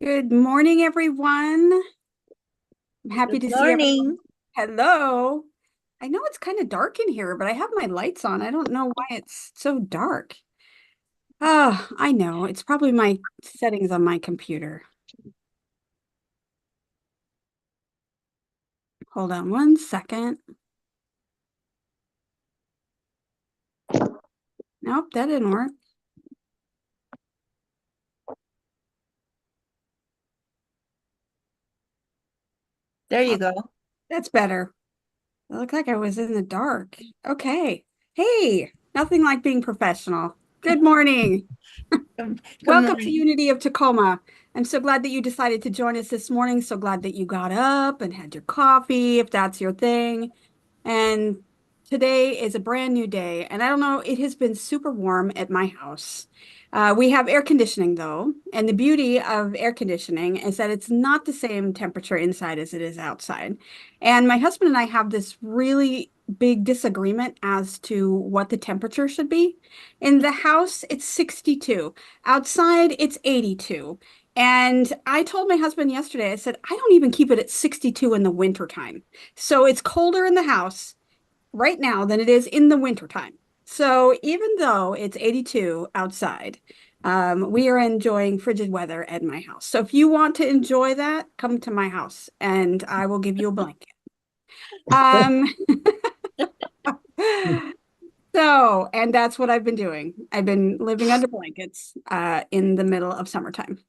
Good morning, everyone. I'm happy Good to see everyone. morning. Hello. I know it's kind of dark in here, but I have my lights on. I don't know why it's so dark. I know. It's probably my settings on my computer. Hold on one second. Nope, that didn't work. There Oh, you go. that's better. It looked like I was in the dark. Okay. Hey, nothing like being professional. Good morning. Good Welcome to morning. Unity of Tacoma. I'm so glad that you decided to join us this morning. So glad that you got up and had your coffee, if that's your thing. And today is a brand new day. And I don't know, it has been super warm at my house. We have air conditioning though. And the beauty of air conditioning is that it's not the same temperature inside as it is outside. And my husband and I have this really big disagreement as to what the temperature should be. In the house, it's 62. Outside, it's 82. And I told my husband yesterday, I said, I don't even keep it at 62 in the wintertime. So it's colder in the house right now than it is in the wintertime. So even though it's 82 outside, we are enjoying frigid weather at my house. So if you want to enjoy that, come to my house and I will give you a blanket. Um, and that's what I've been doing. I've been living under blankets in the middle of summertime.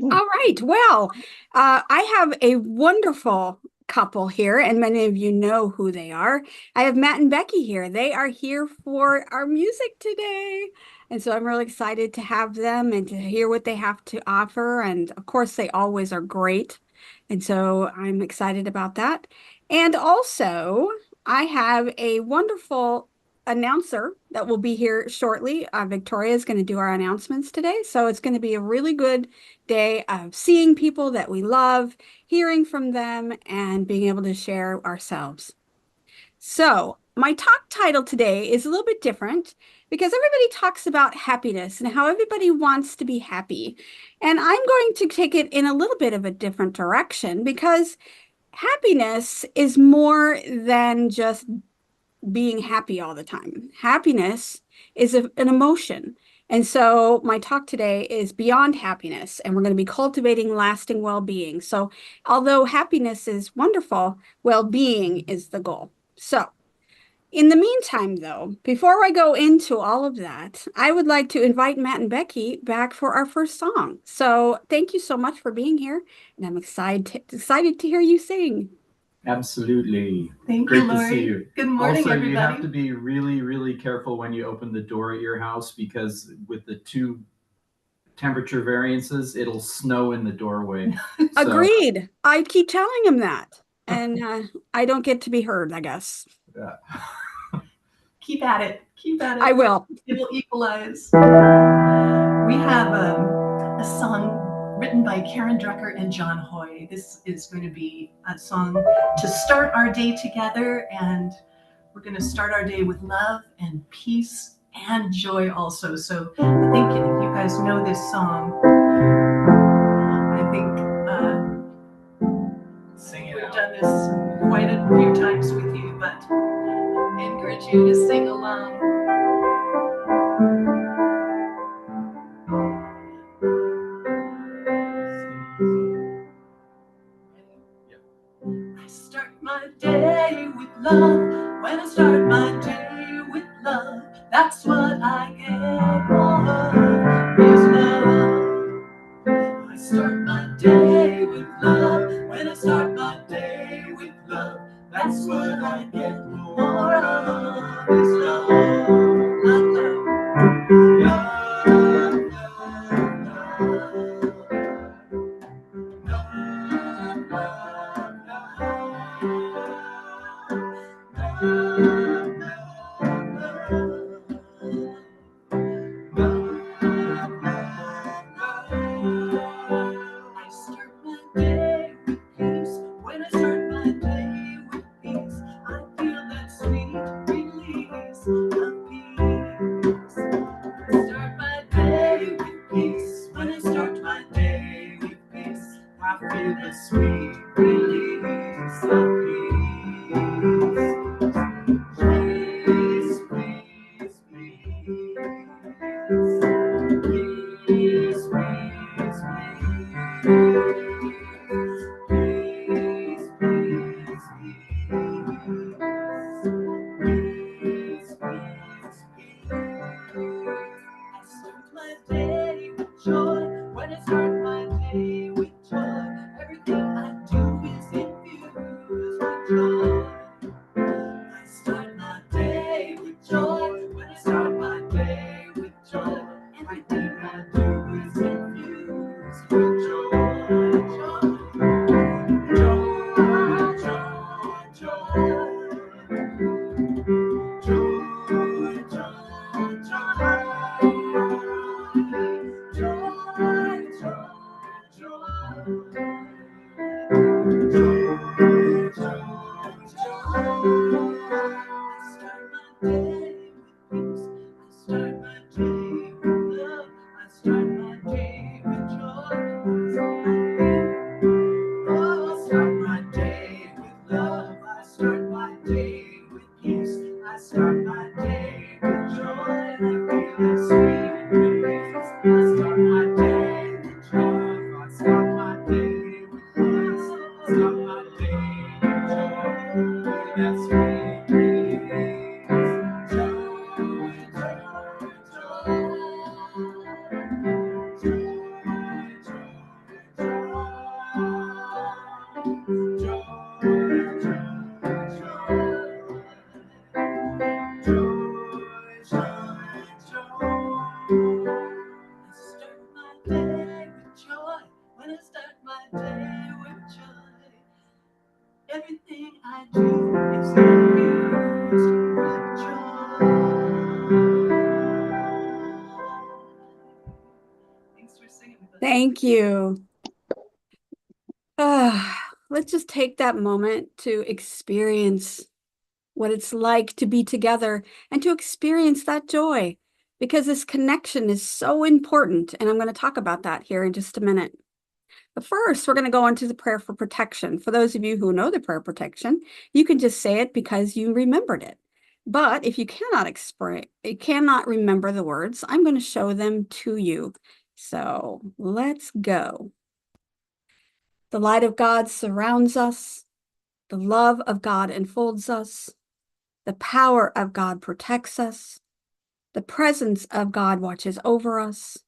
All right. Well, I have a wonderful couple here, and many of you know who they are. I have Matt and Becky here. They are here for our music today. And so I'm really excited to have them and to hear what they have to offer. And of course, they always are great. And so I'm excited about that. And also, I have a wonderful announcer that will be here shortly. Victoria is going to do our announcements today. So it's going to be a really good day of seeing people that we love, hearing from them, and being able to share ourselves. So, my talk title today is a little bit different because everybody talks about happiness and how everybody wants to be happy. And I'm going to take it in a little bit of a different direction because happiness is more than just being happy all the time. Happiness is an emotion. And so my talk today is beyond happiness, and we're going to be cultivating lasting well-being. So although happiness is wonderful, well-being is the goal. So in the meantime, though, before I go into all of that, I would like to invite Matt and Becky back for our first song. So thank you so much for being here, and I'm excited to hear you sing. Absolutely. Thank Great you, to see Lori. you. Good morning, Also, you have to everybody. be really, really careful when you open the door at your house because with the two temperature variances, it'll snow in the doorway. So, Agreed. I keep telling him that. And I don't get to be heard, I guess. yeah. Keep at it. Keep at I it. will. It will equalize. We have a song written by Karen Drucker and John Hoy. This is going to be a song to start our day together, and we're going to start our day with love and peace and joy also. So I think if you guys know this song, I think Sing it we've out. done this quite a few times with you, but I encourage you to sing along. I start my day with love. When I start my day with love, that's what I get more of, is love. I start my day with love. When I start my day with love, that's what I get more of, is love. Love, love, love, love, love, love, love, love. joy, start my day with love. I start my day with peace. I start my day with joy. And I feel it sweet release. I start my day with love. I start my day with peace. I start my day with joy. That sweet release. Everything I do is infused with joy. Thanks for singing with us. Thank you. Let's just take that moment to experience what it's like to be together and to experience that joy, because this connection is so important. And I'm going to talk about that here in just a minute. But first, we're going to go into the prayer for protection. For those of you who know the prayer of protection, you can just say it because you remembered it. But if you cannot remember the words, I'm going to show them to you. So let's go. The light of God surrounds us. The love of God enfolds us. The power of God protects us. The presence of God watches over us.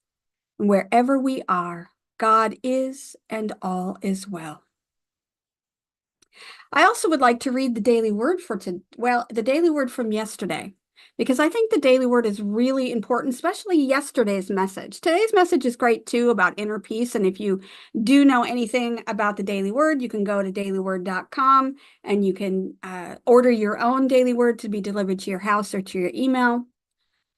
And wherever we are, God is, and all is well. I also would like to read the daily word the daily word from yesterday, because I think the daily word is really important, especially yesterday's message. Today's message is great too, about inner peace. And if you do know anything about the daily word, you can go to dailyword.com and you can order your own daily word to be delivered to your house or to your email.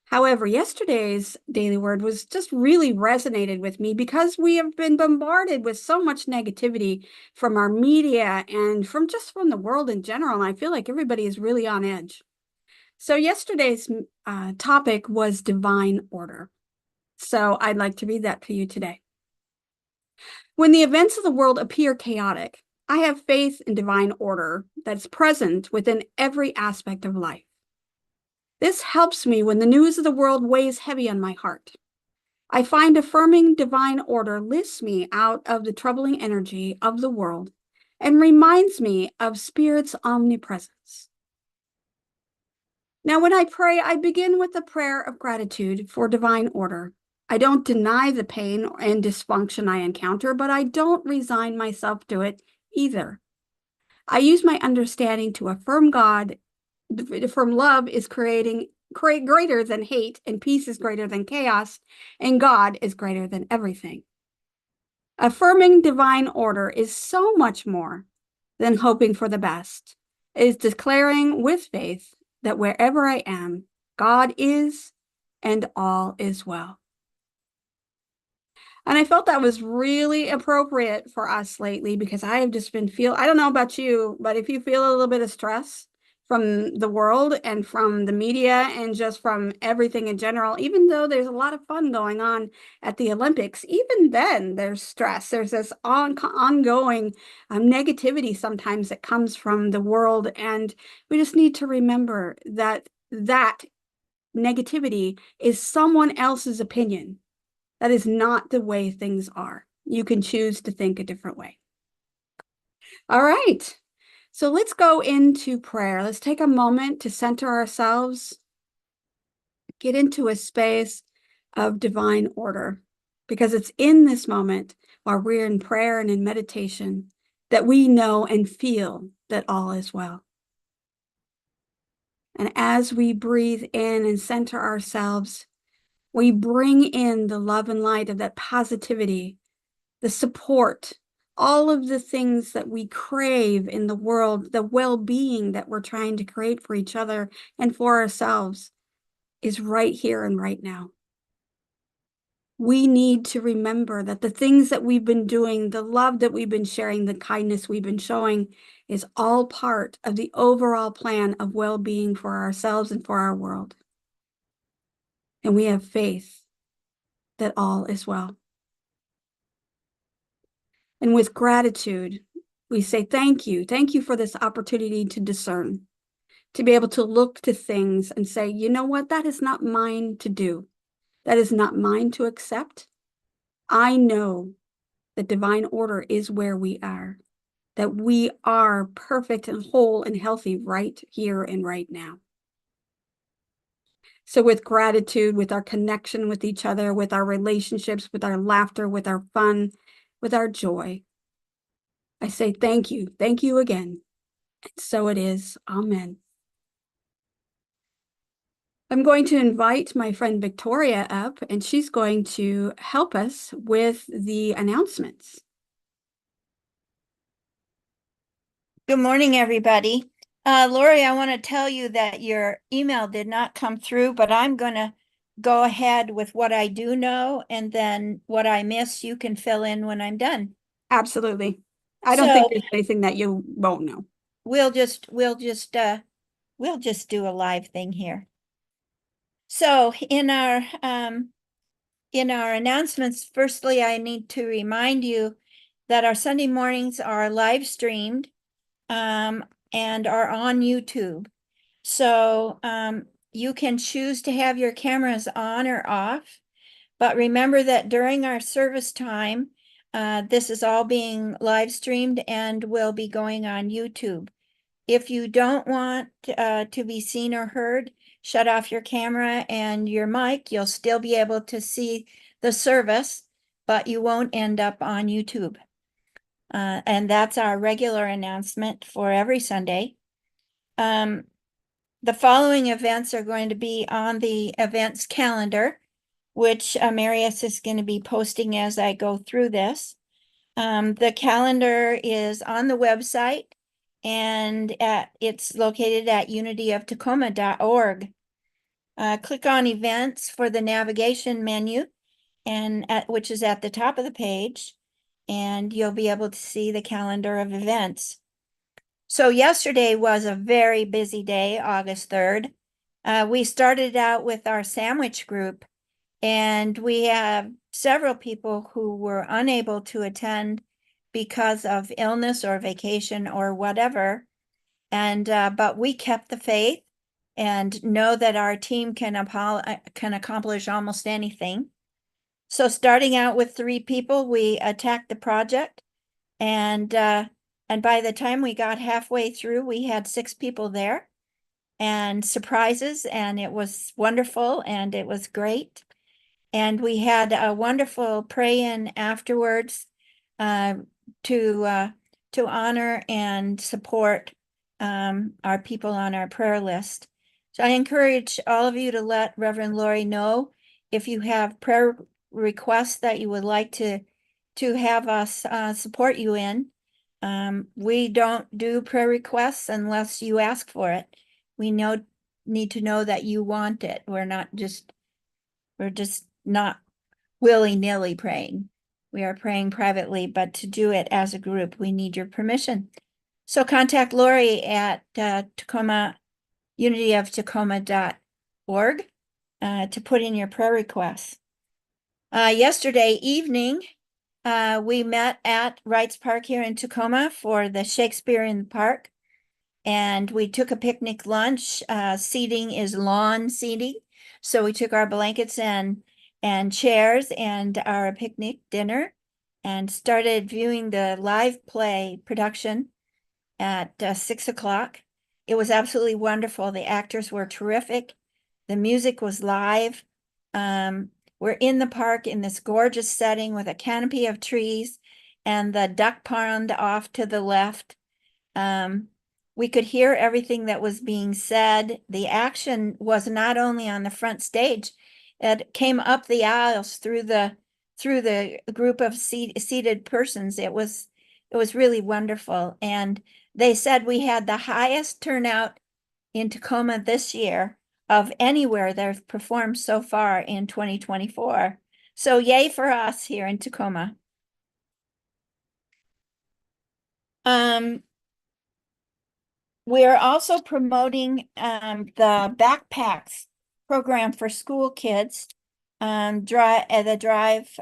However, yesterday's daily word was just really resonated with me because we have been bombarded with so much negativity from our media and from the world in general. And I feel like everybody is really on edge. So yesterday's topic was divine order. So I'd like to read that to you today. When the events of the world appear chaotic, I have faith in divine order that's present within every aspect of life. This helps me when the news of the world weighs heavy on my heart. I find affirming divine order lifts me out of the troubling energy of the world and reminds me of Spirit's omnipresence. Now, when I pray, I begin with a prayer of gratitude for divine order. I don't deny the pain and dysfunction I encounter, but I don't resign myself to it either. I use my understanding to affirm love is greater than hate, and peace is greater than chaos, and God is greater than everything. Affirming divine order is so much more than hoping for the best. It is declaring with faith that wherever I am, God is, and all is well. And I felt that was really appropriate for us lately, because I have just been I don't know about you, but if you feel a little bit of stress from the world and from the media and just from everything in general, even though there's a lot of fun going on at the Olympics, even then there's stress. There's this ongoing negativity sometimes that comes from the world. And we just need to remember that negativity is someone else's opinion. That is not the way things are. You can choose to think a different way. All right. So let's go into prayer. Let's take a moment to center ourselves, get into a space of divine order, because it's in this moment while we're in prayer and in meditation that we know and feel that all is well. And as we breathe in and center ourselves, we bring in the love and light of that positivity, the support, all of the things that we crave in the world, the well-being that we're trying to create for each other and for ourselves is right here and right now. We need to remember that the things that we've been doing, the love that we've been sharing, the kindness we've been showing is all part of the overall plan of well-being for ourselves and for our world. And we have faith that all is well. And with gratitude, we say thank you. Thank you for this opportunity to discern, to be able to look to things and say, you know what, that is not mine to do. That is not mine to accept. I know that divine order is where we are, that we are perfect and whole and healthy right here and right now. So with gratitude, with our connection with each other, with our relationships, with our laughter, with our fun, with our joy, I say thank you. Thank you again. And so it is. Amen. I'm going to invite my friend Victoria up, and she's going to help us with the announcements. Good morning, everybody. Lori, I want to tell you that your email did not come through, but I'm going to go ahead with what I do know, and then what I miss, you can fill in when I'm done. Absolutely. I don't So think there's anything that you won't know. we'll just do a live thing here. So in our announcements, firstly, I need to remind you that our Sunday mornings are live streamed and are on YouTube. So you can choose to have your cameras on or off, but remember that during our service time, this is all being live streamed and will be going on YouTube. If you don't want to be seen or heard, shut off your camera and your mic. You'll still be able to see the service, but you won't end up on YouTube. And that's our regular announcement for every Sunday. The following events are going to be on the events calendar, which Marius is going to be posting as I go through this. The calendar is on the website, and it's located at unityoftacoma.org. Click on events for the navigation menu, and which is at the top of the page, and you'll be able to see the calendar of events. So yesterday was a very busy day, August 3rd. We started out with our sandwich group, and we have several people who were unable to attend because of illness or vacation or whatever. And but we kept the faith and know that our team can accomplish almost anything. So starting out with 3 people, we attacked the project, and by the time we got halfway through, we had 6 people there and surprises, and it was wonderful and it was great. And we had a wonderful pray-in afterwards to honor and support our people on our prayer list. So I encourage all of you to let Reverend Lori know if you have prayer requests that you would like to have us support you in. We don't do prayer requests unless you ask for it. We need to know that you want it. We're just not willy-nilly praying. We are praying privately, but to do it as a group, we need your permission. So contact Lori at unityoftacoma.org to put in your prayer requests. Yesterday evening, we met at Wrights Park here in Tacoma for the Shakespeare in the Park, and we took a picnic lunch. Seating is lawn seating, so we took our blankets and chairs and our picnic dinner and started viewing the live play production at 6 o'clock. It was absolutely wonderful. The actors were terrific. The music was live. We're in the park in this gorgeous setting with a canopy of trees and the duck pond off to the left. We could hear everything that was being said. The action was not only on the front stage, it came up the aisles through the group of seated persons. It was really wonderful. And they said we had the highest turnout in Tacoma this year of anywhere they've performed so far in 2024. So yay for us here in Tacoma. We're also promoting the backpacks program for school kids. The drive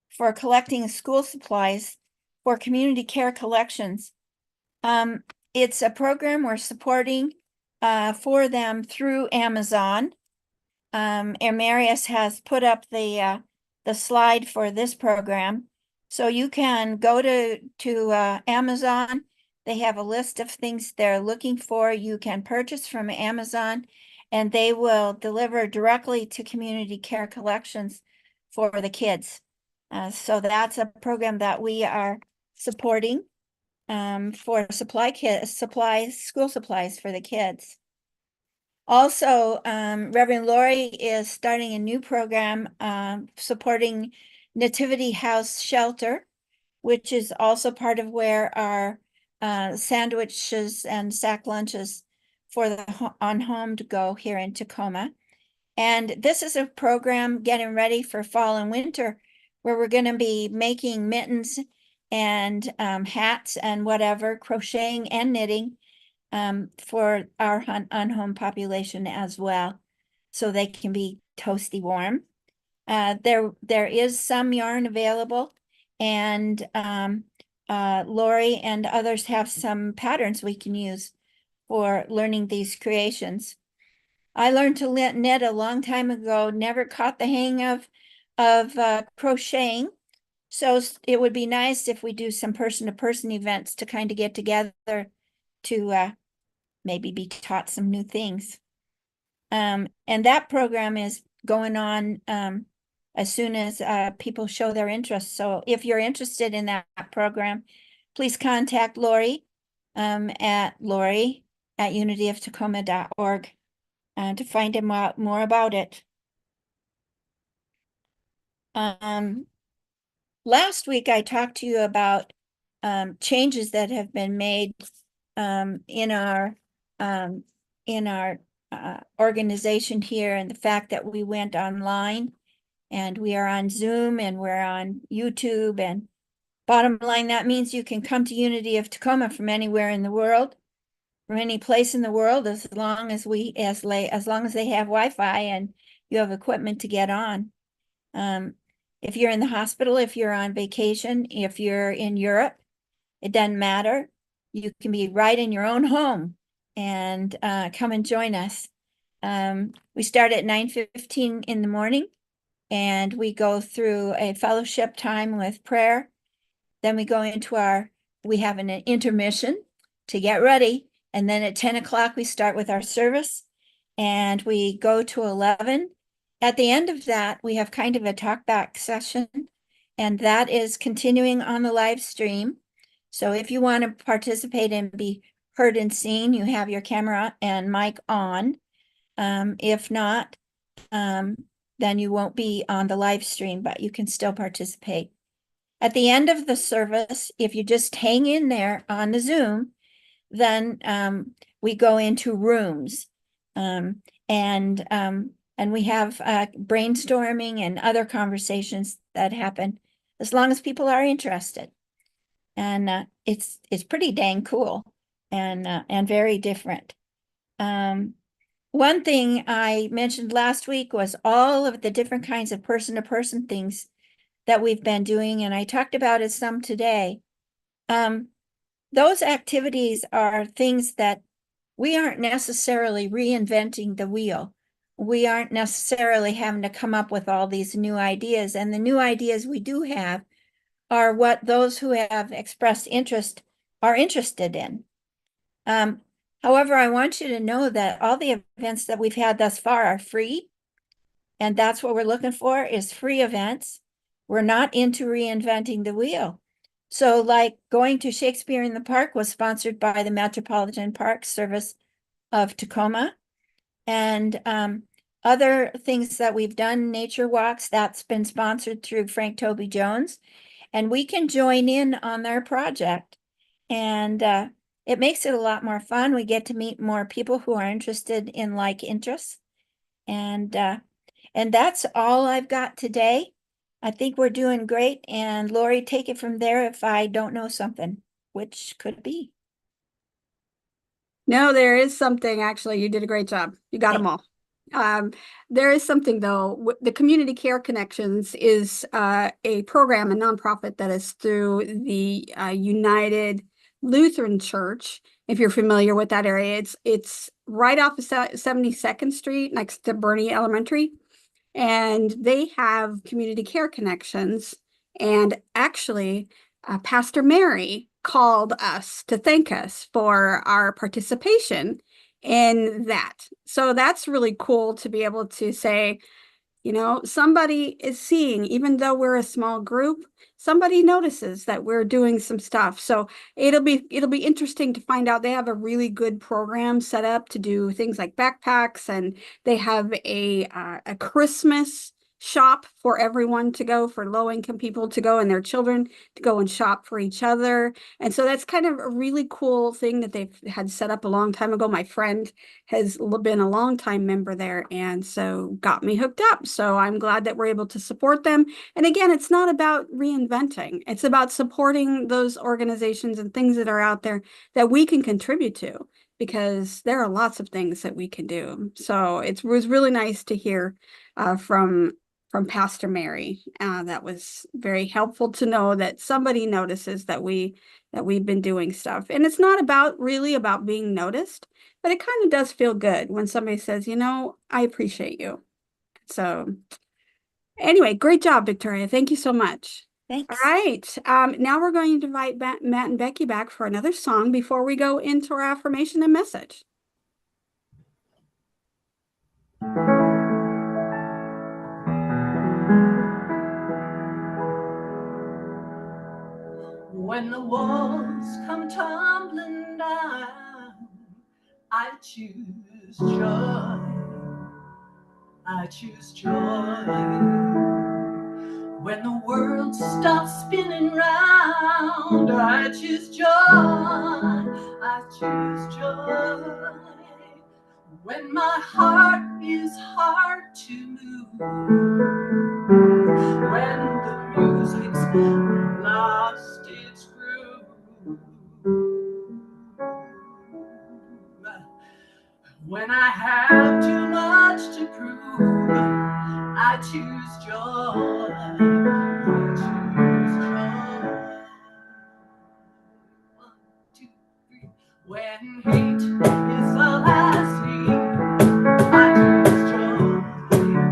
for collecting school supplies for community care collections. It's a program we're supporting for them through Amazon. And Marius has put up the slide for this program. So you can go to Amazon. They have a list of things they're looking for. You can purchase from Amazon, and they will deliver directly to community care collections for the kids. So that's a program that we are supporting for school supplies for the kids. Also, Reverend Lori is starting a new program supporting Nativity House Shelter, which is also part of where our sandwiches and sack lunches for the on home to go here in Tacoma. And this is a program getting ready for fall and winter where we're going to be making mittens and hats and whatever, crocheting and knitting for our on-home population as well, so they can be toasty warm. There is some yarn available, and Lori and others have some patterns we can use for learning these creations. I learned to knit a long time ago, never caught the hang of crocheting. So it would be nice if we do some person-to-person events to kind of get together to maybe be taught some new things. And that program is going on as soon as people show their interest. So if you're interested in that program, please contact Lori at unityoftacoma.org to find out more about it. Last week I talked to you about changes that have been made in our organization here, and the fact that we went online and we are on Zoom and we're on YouTube. And bottom line, that means you can come to Unity of Tacoma from anywhere in the world, from any place in the world, as long as they have Wi-Fi and you have equipment to get on. If you're in the hospital, if you're on vacation, if you're in Europe, it doesn't matter. You can be right in your own home and come and join us. We start at 9:15 in the morning, and we go through a fellowship time with prayer. Then we go into we have an intermission to get ready. And then at 10 o'clock, we start with our service, and we go to 11. At the end of that, we have kind of a talk back session, and that is continuing on the live stream. So if you want to participate and be heard and seen, you have your camera and mic on. If not, then you won't be on the live stream, but you can still participate. At the end of the service, if you just hang in there on the Zoom, then we go into rooms, and we have brainstorming and other conversations that happen as long as people are interested. And it's pretty dang cool and very different. One thing I mentioned last week was all of the different kinds of person-to-person things that we've been doing, and I talked about it some today. Those activities are things that we aren't necessarily reinventing the wheel. We aren't necessarily having to come up with all these new ideas, and the new ideas we do have are what those who have expressed interest are interested in. However, I want you to know that all the events that we've had thus far are free, and that's what we're looking for, is free events. We're not into reinventing the wheel. So like going to Shakespeare in the Park was sponsored by the Metropolitan Park Service of Tacoma. And other things that we've done, nature walks, that's been sponsored through Frank Toby Jones. And we can join in on their project. And it makes it a lot more fun. We get to meet more people who are interested in like interests. And And that's all I've got today. I think we're doing great. And Lori, take it from there if I don't know something, which could be. No, there is something actually. You did a great job. You got them all. There is something though. The Community Care Connections is a program, a nonprofit that is through the United Lutheran Church. If you're familiar with that area, it's right off of 72nd Street next to Bernie Elementary. And they have community care connections. And actually, Pastor Mary called us to thank us for our participation in that. So that's really cool to be able to say, you know, somebody is seeing, even though we're a small group, somebody notices that we're doing some stuff. So it'll be interesting to find out. They have a really good program set up to do things like backpacks, and they have a Christmas shop for everyone to go, for low-income people to go and their children to go and shop for each other. And so that's kind of a really cool thing that they've had set up a long time ago. My friend has been a long time member there, and so got me hooked up. So I'm glad that we're able to support them. And again, it's not about reinventing. It's about supporting those organizations and things that are out there that we can contribute to, because there are lots of things that we can do. So it was really nice to hear from Pastor Mary. That was very helpful to know that somebody notices that we've been doing stuff. And it's not really about being noticed, but it kind of does feel good when somebody says, you know, I appreciate you. So anyway, great job, Victoria. Thank you so much. Thanks. All right. Now we're going to invite Matt and Becky back for another song before we go into our affirmation and message. When the walls come tumbling down, I choose joy. I choose joy. When the world stops spinning round, I choose joy. I choose joy. When my heart is hard to move, when the music's lost its groove, when I have too much to prove, I choose joy. I choose joy. 1, 2, 3. When hate is all I see, I choose joy.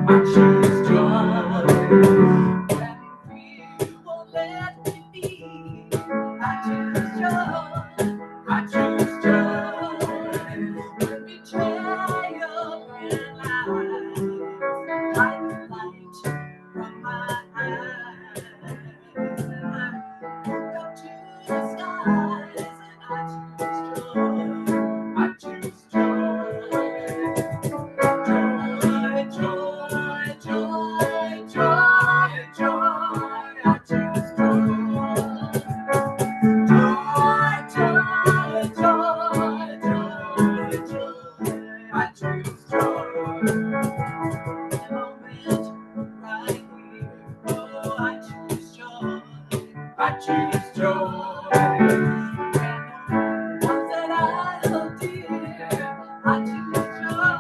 I choose joy. When fear won't let me be, I choose joy. I choose joy. When betrayal and lies hide the light from my eyes, I look up to the skies and I choose joy. I choose joy. Joy, joy, joy, joy, joy. I choose joy. Joy, joy, joy, joy, joy. I choose joy. Moment right here. Oh, I choose joy. I choose joy. And the ones that I hold dear, I choose joy.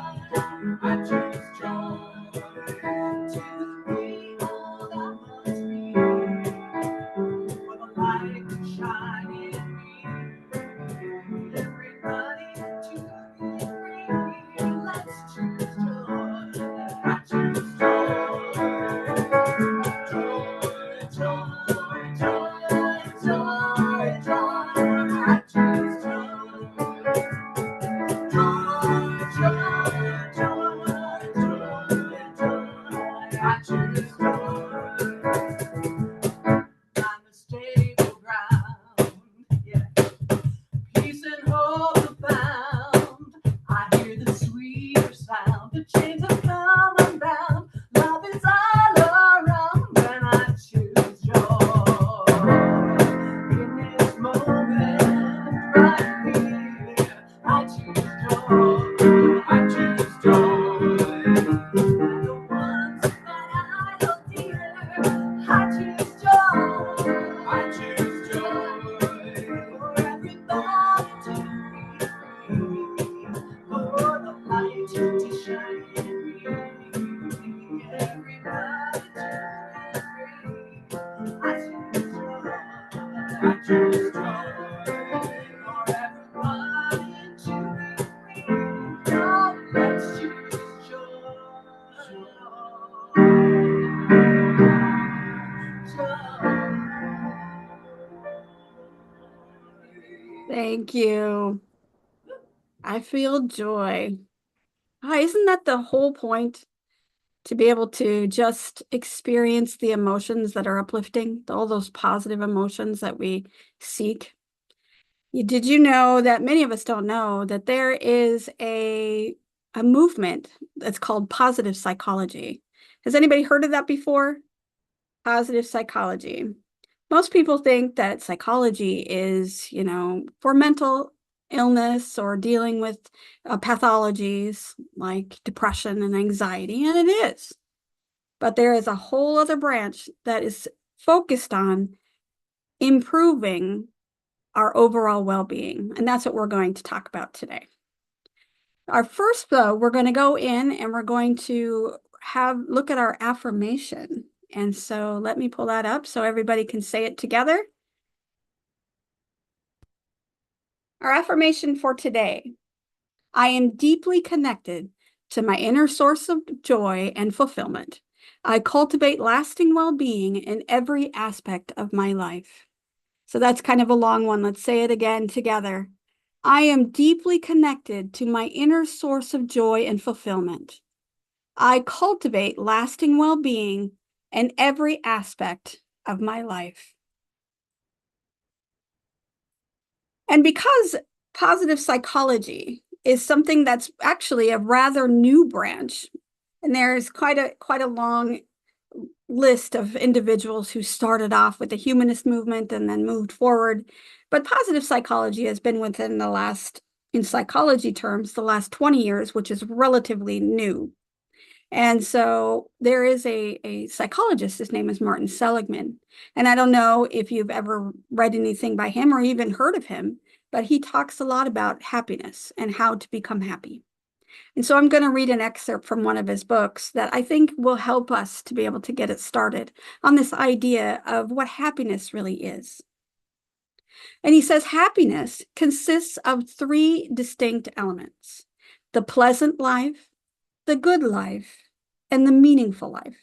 I choose joy. To be all that must be, for the light to shine in me. Everybody to be free. Let's choose joy. I choose joy. Joy, joy, joy, joy, joy. I choose joy for everybody to be free. Now let's choose joy. Thank you. I feel joy. Isn't that the whole point? To be able to just experience the emotions that are uplifting, all those positive emotions that we seek. Did you know that many of us don't know that there is a movement that's called positive psychology? Has anybody heard of that before? Positive psychology. Most people think that psychology is, for mental illness or dealing with pathologies like depression and anxiety, and it is. But there is a whole other branch that is focused on improving our overall well-being, and that's what we're going to talk about today. Our first, though, we're going to go in and we're going to look at our affirmation. And so let me pull that up so everybody can say it together. Our affirmation for today: I am deeply connected to my inner source of joy and fulfillment. I cultivate lasting well-being in every aspect of my life. So that's kind of a long one. Let's say it again together. I am deeply connected to my inner source of joy and fulfillment. I cultivate lasting well-being in every aspect of my life. And because positive psychology is something that's actually a rather new branch, and there's quite a long list of individuals who started off with the humanist movement and then moved forward. But positive psychology has been within the last, in psychology terms, the last 20 years, which is relatively new. And so there is a psychologist, his name is Martin Seligman. And I don't know if you've ever read anything by him or even heard of him, but he talks a lot about happiness and how to become happy. And so I'm going to read an excerpt from one of his books that I think will help us to be able to get it started on this idea of what happiness really is. And he says, happiness consists of three distinct elements: the pleasant life, the good life, and the meaningful life.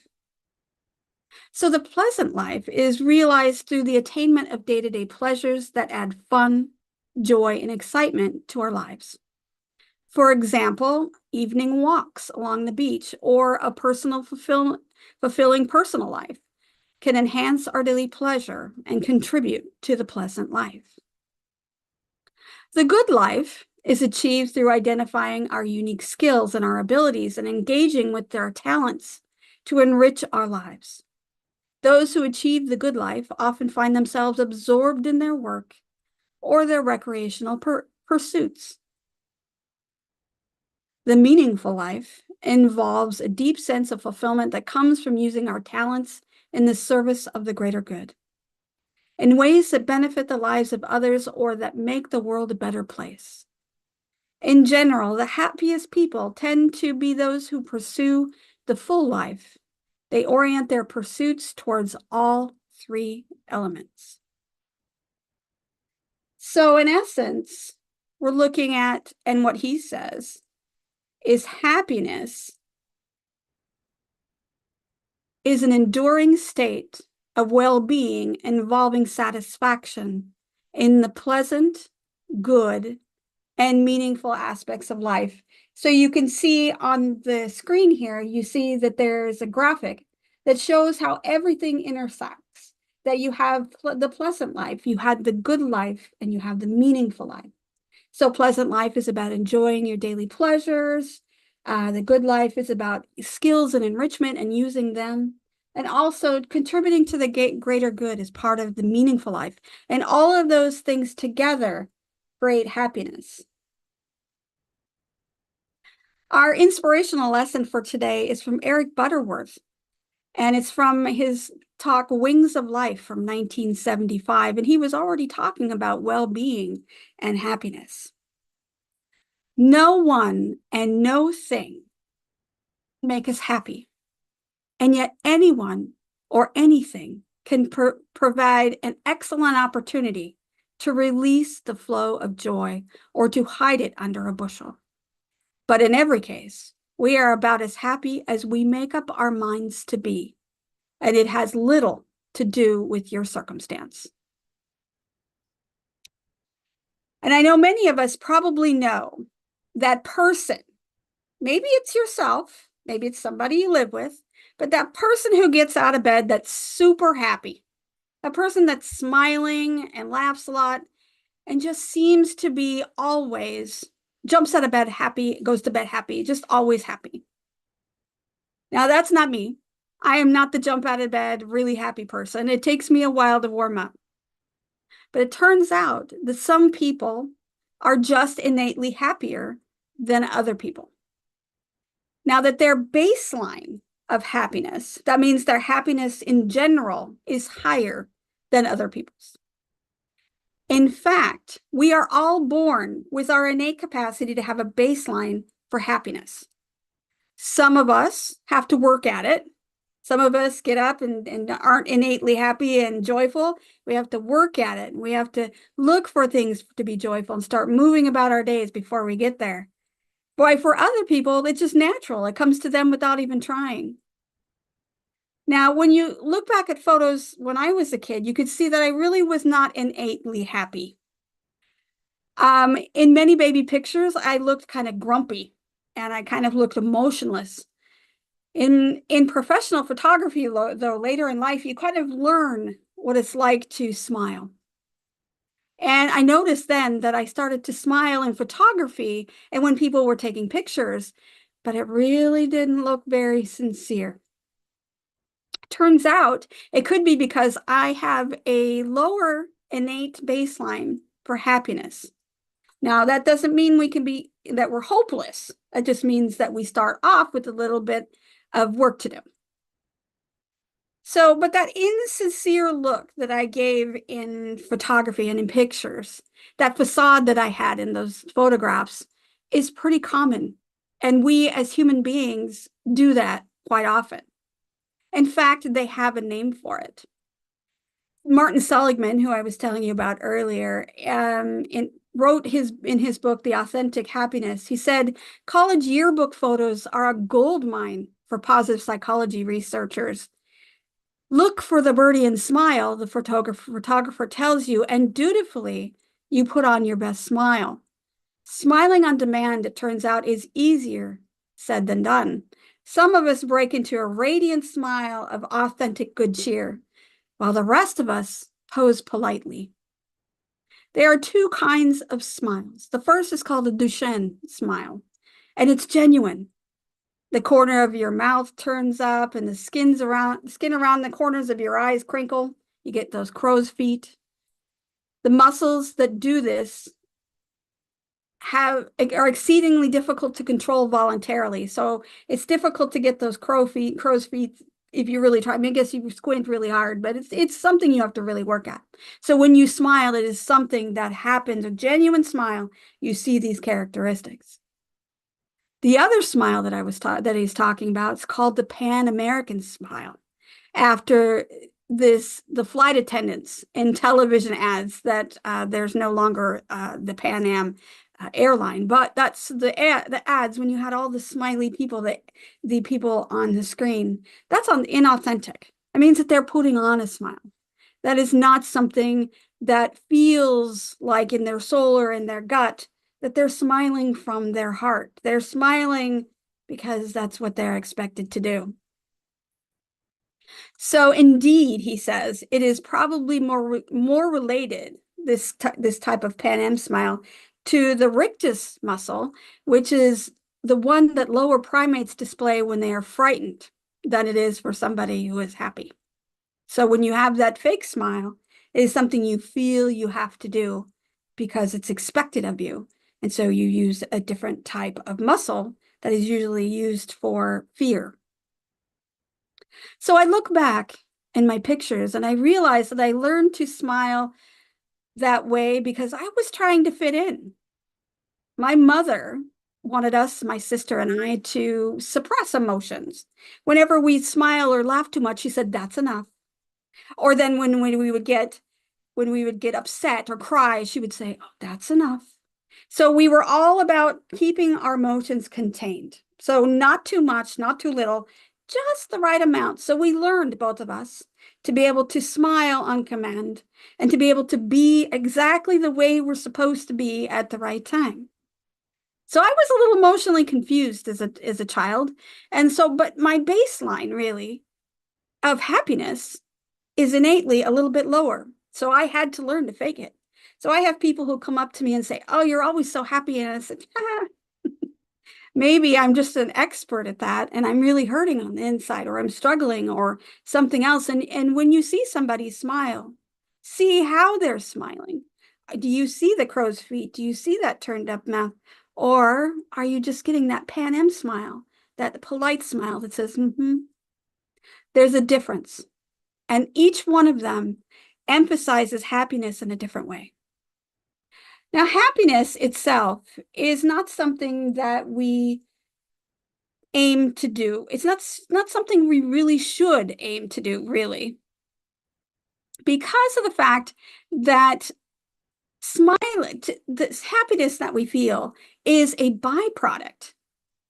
So the pleasant life is realized through the attainment of day-to-day pleasures that add fun, joy, and excitement to our lives. For example, evening walks along the beach or a fulfilling personal life can enhance our daily pleasure and contribute to the pleasant life. The good life is achieved through identifying our unique skills and our abilities and engaging with their talents to enrich our lives. Those who achieve the good life often find themselves absorbed in their work or their recreational pursuits. The meaningful life involves a deep sense of fulfillment that comes from using our talents in the service of the greater good, in ways that benefit the lives of others or that make the world a better place. In general, the happiest people tend to be those who pursue the full life. They orient their pursuits towards all three elements. So in essence, we're looking at, and what he says is happiness is an enduring state of well-being involving satisfaction in the pleasant, good, and meaningful aspects of life. So you can see on the screen here, you see that there's a graphic that shows how everything intersects, that you have the pleasant life, you have the good life, and you have the meaningful life. So pleasant life is about enjoying your daily pleasures. The good life is about skills and enrichment and using them. And also contributing to the greater good is part of the meaningful life. And all of those things together create happiness. Our inspirational lesson for today is from Eric Butterworth, and it's from his talk Wings of Life from 1975. And he was already talking about well-being and happiness. No one and no thing make us happy, and yet anyone or anything can provide an excellent opportunity to release the flow of joy or to hide it under a bushel. But in every case, we are about as happy as we make up our minds to be, and it has little to do with your circumstance. And I know many of us probably know that person. Maybe it's yourself, maybe it's somebody you live with, but that person who gets out of bed that's super happy, a person that's smiling and laughs a lot and just seems to be always, jumps out of bed happy, goes to bed happy, just always happy. Now, that's not me. I am not the jump out of bed, really happy person. It takes me a while to warm up. But it turns out that some people are just innately happier than other people. Now, that their baseline of happiness, that means their happiness in general is higher than other people's. In fact, we are all born with our innate capacity to have a baseline for happiness. Some of us have to work at it. Some of us get up and aren't innately happy and joyful. We have to work at it. We have to look for things to be joyful and start moving about our days before we get there. Boy, for other people, it's just natural. It comes to them without even trying. Now, when you look back at photos when I was a kid, you could see that I really was not innately happy. In many baby pictures, I looked kind of grumpy and I kind of looked emotionless. In professional photography, though, later in life, you kind of learn what it's like to smile. And I noticed then that I started to smile in photography and when people were taking pictures, but it really didn't look very sincere. Turns out it could be because I have a lower innate baseline for happiness. Now, that doesn't mean that we're hopeless. It just means that we start off with a little bit of work to do. So, but that insincere look that I gave in photography and in pictures, that facade that I had in those photographs is pretty common. And we as human beings do that quite often. In fact, they have a name for it. Martin Seligman, who I was telling you about earlier, wrote in his book, The Authentic Happiness, he said, college yearbook photos are a gold mine for positive psychology researchers. Look for the birdie and smile, the photographer tells you, and dutifully you put on your best smile. Smiling on demand, it turns out, is easier said than done. Some of us break into a radiant smile of authentic good cheer, while the rest of us pose politely. There are two kinds of smiles. The first is called a Duchenne smile, and it's genuine. The corner of your mouth turns up and the skin around the corners of your eyes crinkle. You get those crow's feet. The muscles that do this are exceedingly difficult to control voluntarily. So it's difficult to get those crow's feet if you really try. I mean, I guess you squint really hard, but it's something you have to really work at. So when you smile, it is something that happens, a genuine smile. You see these characteristics. The other smile that he's talking about is called the Pan-American smile, after the flight attendants in television ads that there's no longer the Pan Am airline, but that's the ads when you had all the smiley people, the people on the screen. That's inauthentic. It means that they're putting on a smile. That is not something that feels like in their soul or in their gut, that they're smiling from their heart. They're smiling because that's what they're expected to do. So indeed, he says, it is probably more related, this type of Pan Am smile, to the rictus muscle, which is the one that lower primates display when they are frightened, than it is for somebody who is happy. So when you have that fake smile, it is something you feel you have to do because it's expected of you. And so you use a different type of muscle that is usually used for fear. So I look back in my pictures and I realize that I learned to smile that way because I was trying to fit in. My mother wanted us, my sister and I, to suppress emotions. Whenever we smile or laugh too much, she said, that's enough. Or then when we would get upset or cry, she would say, "Oh, that's enough." So we were all about keeping our emotions contained. So not too much, not too little, just the right amount. So we learned, both of us, to be able to smile on command and to be able to be exactly the way we're supposed to be at the right time. So I was a little emotionally confused as a child. And so, but my baseline really of happiness is innately a little bit lower. So I had to learn to fake it. So I have people who come up to me and say, "Oh, you're always so happy." And I said, maybe I'm just an expert at that and I'm really hurting on the inside, or I'm struggling or something else. And when you see somebody smile, see how they're smiling. Do you see the crow's feet? Do you see that turned up mouth? Or are you just getting that Pan Am smile, that polite smile that says, mm-hmm? There's a difference. And each one of them emphasizes happiness in a different way. Now, happiness itself is not something that we aim to do. It's not something we really should aim to do, really, because of the fact that smiling, this happiness that we feel is a byproduct.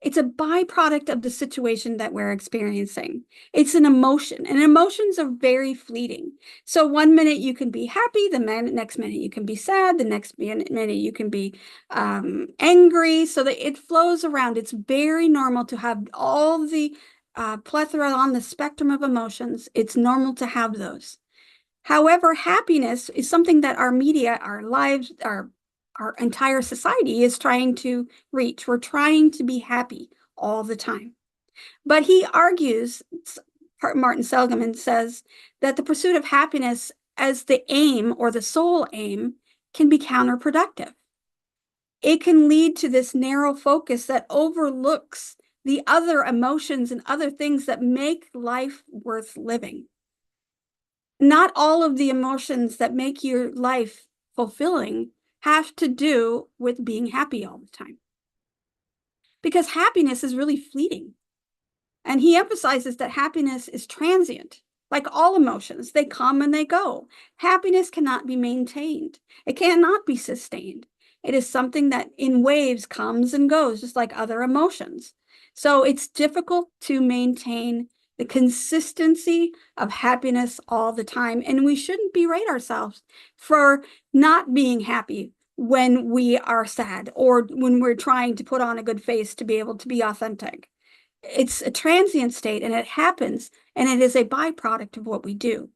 It's a byproduct of the situation that we're experiencing. It's an emotion, and emotions are very fleeting. So one minute you can be happy, the next minute you can be sad, the next minute you can be angry, so that it flows around. It's very normal to have all the plethora on the spectrum of emotions. It's normal to have those. However, happiness is something that our media, our lives, our entire society is trying to reach. We're trying to be happy all the time. But he argues, Martin Seligman says, that the pursuit of happiness as the aim or the sole aim can be counterproductive. It can lead to this narrow focus that overlooks the other emotions and other things that make life worth living. Not all of the emotions that make your life fulfilling have to do with being happy all the time. Because happiness is really fleeting. And he emphasizes that happiness is transient. Like all emotions, they come and they go. Happiness cannot be maintained. It cannot be sustained. It is something that in waves comes and goes, just like other emotions. So it's difficult to maintain the consistency of happiness all the time. And we shouldn't berate ourselves for not being happy when we are sad or when we're trying to put on a good face to be able to be authentic. It's a transient state and it happens, and it is a byproduct of what we do.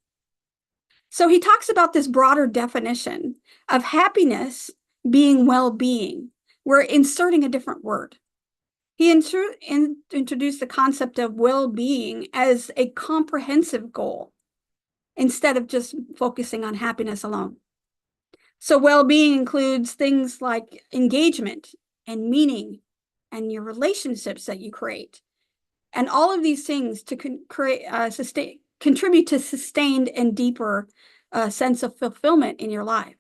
So he talks about this broader definition of happiness being well-being. We're inserting a different word. He introduced the concept of well-being as a comprehensive goal instead of just focusing on happiness alone. So well-being includes things like engagement and meaning and your relationships that you create. And all of these things to contribute to sustained and deeper sense of fulfillment in your life.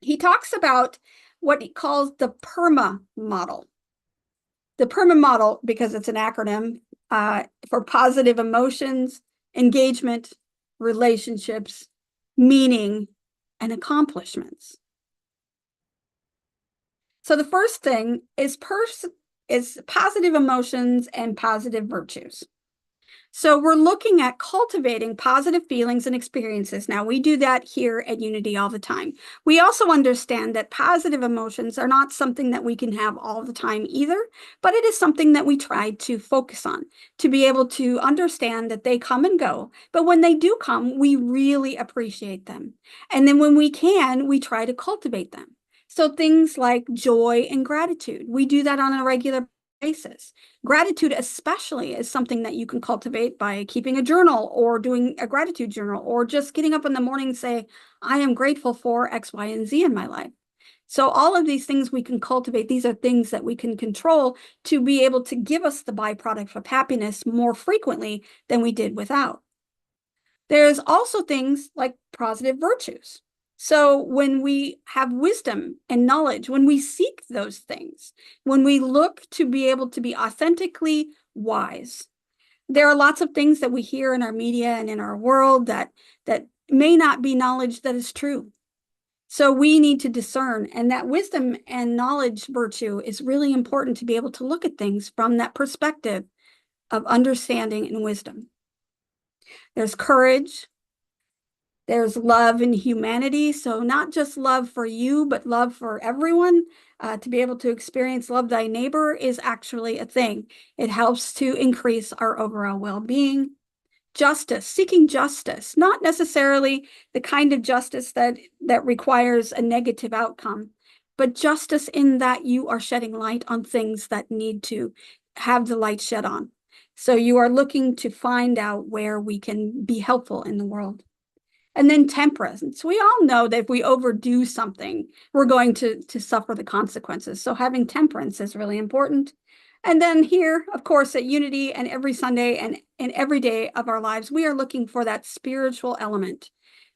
He talks about what he calls the PERMA model. The PERMA model, because it's an acronym for positive emotions, engagement, relationships, meaning, and accomplishments. So the first thing is positive emotions and positive virtues. So we're looking at cultivating positive feelings and experiences. Now, we do that here at Unity all the time. We also understand that positive emotions are not something that we can have all the time either, but it is something that we try to focus on, to be able to understand that they come and go. But when they do come, we really appreciate them. And then when we can, we try to cultivate them. So things like joy and gratitude, we do that on a regular basis. Gratitude especially is something that you can cultivate by keeping a journal or doing a gratitude journal or just getting up in the morning and say, I am grateful for X, Y, and Z in my life. So all of these things we can cultivate. These are things that we can control to be able to give us the byproduct of happiness more frequently than we did without. There's also things like positive virtues. So when we have wisdom and knowledge, when we seek those things, when we look to be able to be authentically wise, There are lots of things that we hear in our media and in our world that may not be knowledge that is true. So we need to discern, and that wisdom and knowledge virtue is really important to be able to look at things from that perspective of understanding and wisdom. There's courage. There's love and humanity. So not just love for you, but love for everyone. To be able to experience love thy neighbor is actually a thing. It helps to increase our overall well-being. Justice, seeking justice, not necessarily the kind of justice that requires a negative outcome, but justice in that you are shedding light on things that need to have the light shed on. So you are looking to find out where we can be helpful in the world. And then temperance. We all know that if we overdo something, we're going to suffer the consequences. So having temperance is really important. And then here, of course, at Unity and every Sunday and every day of our lives, we are looking for that spiritual element.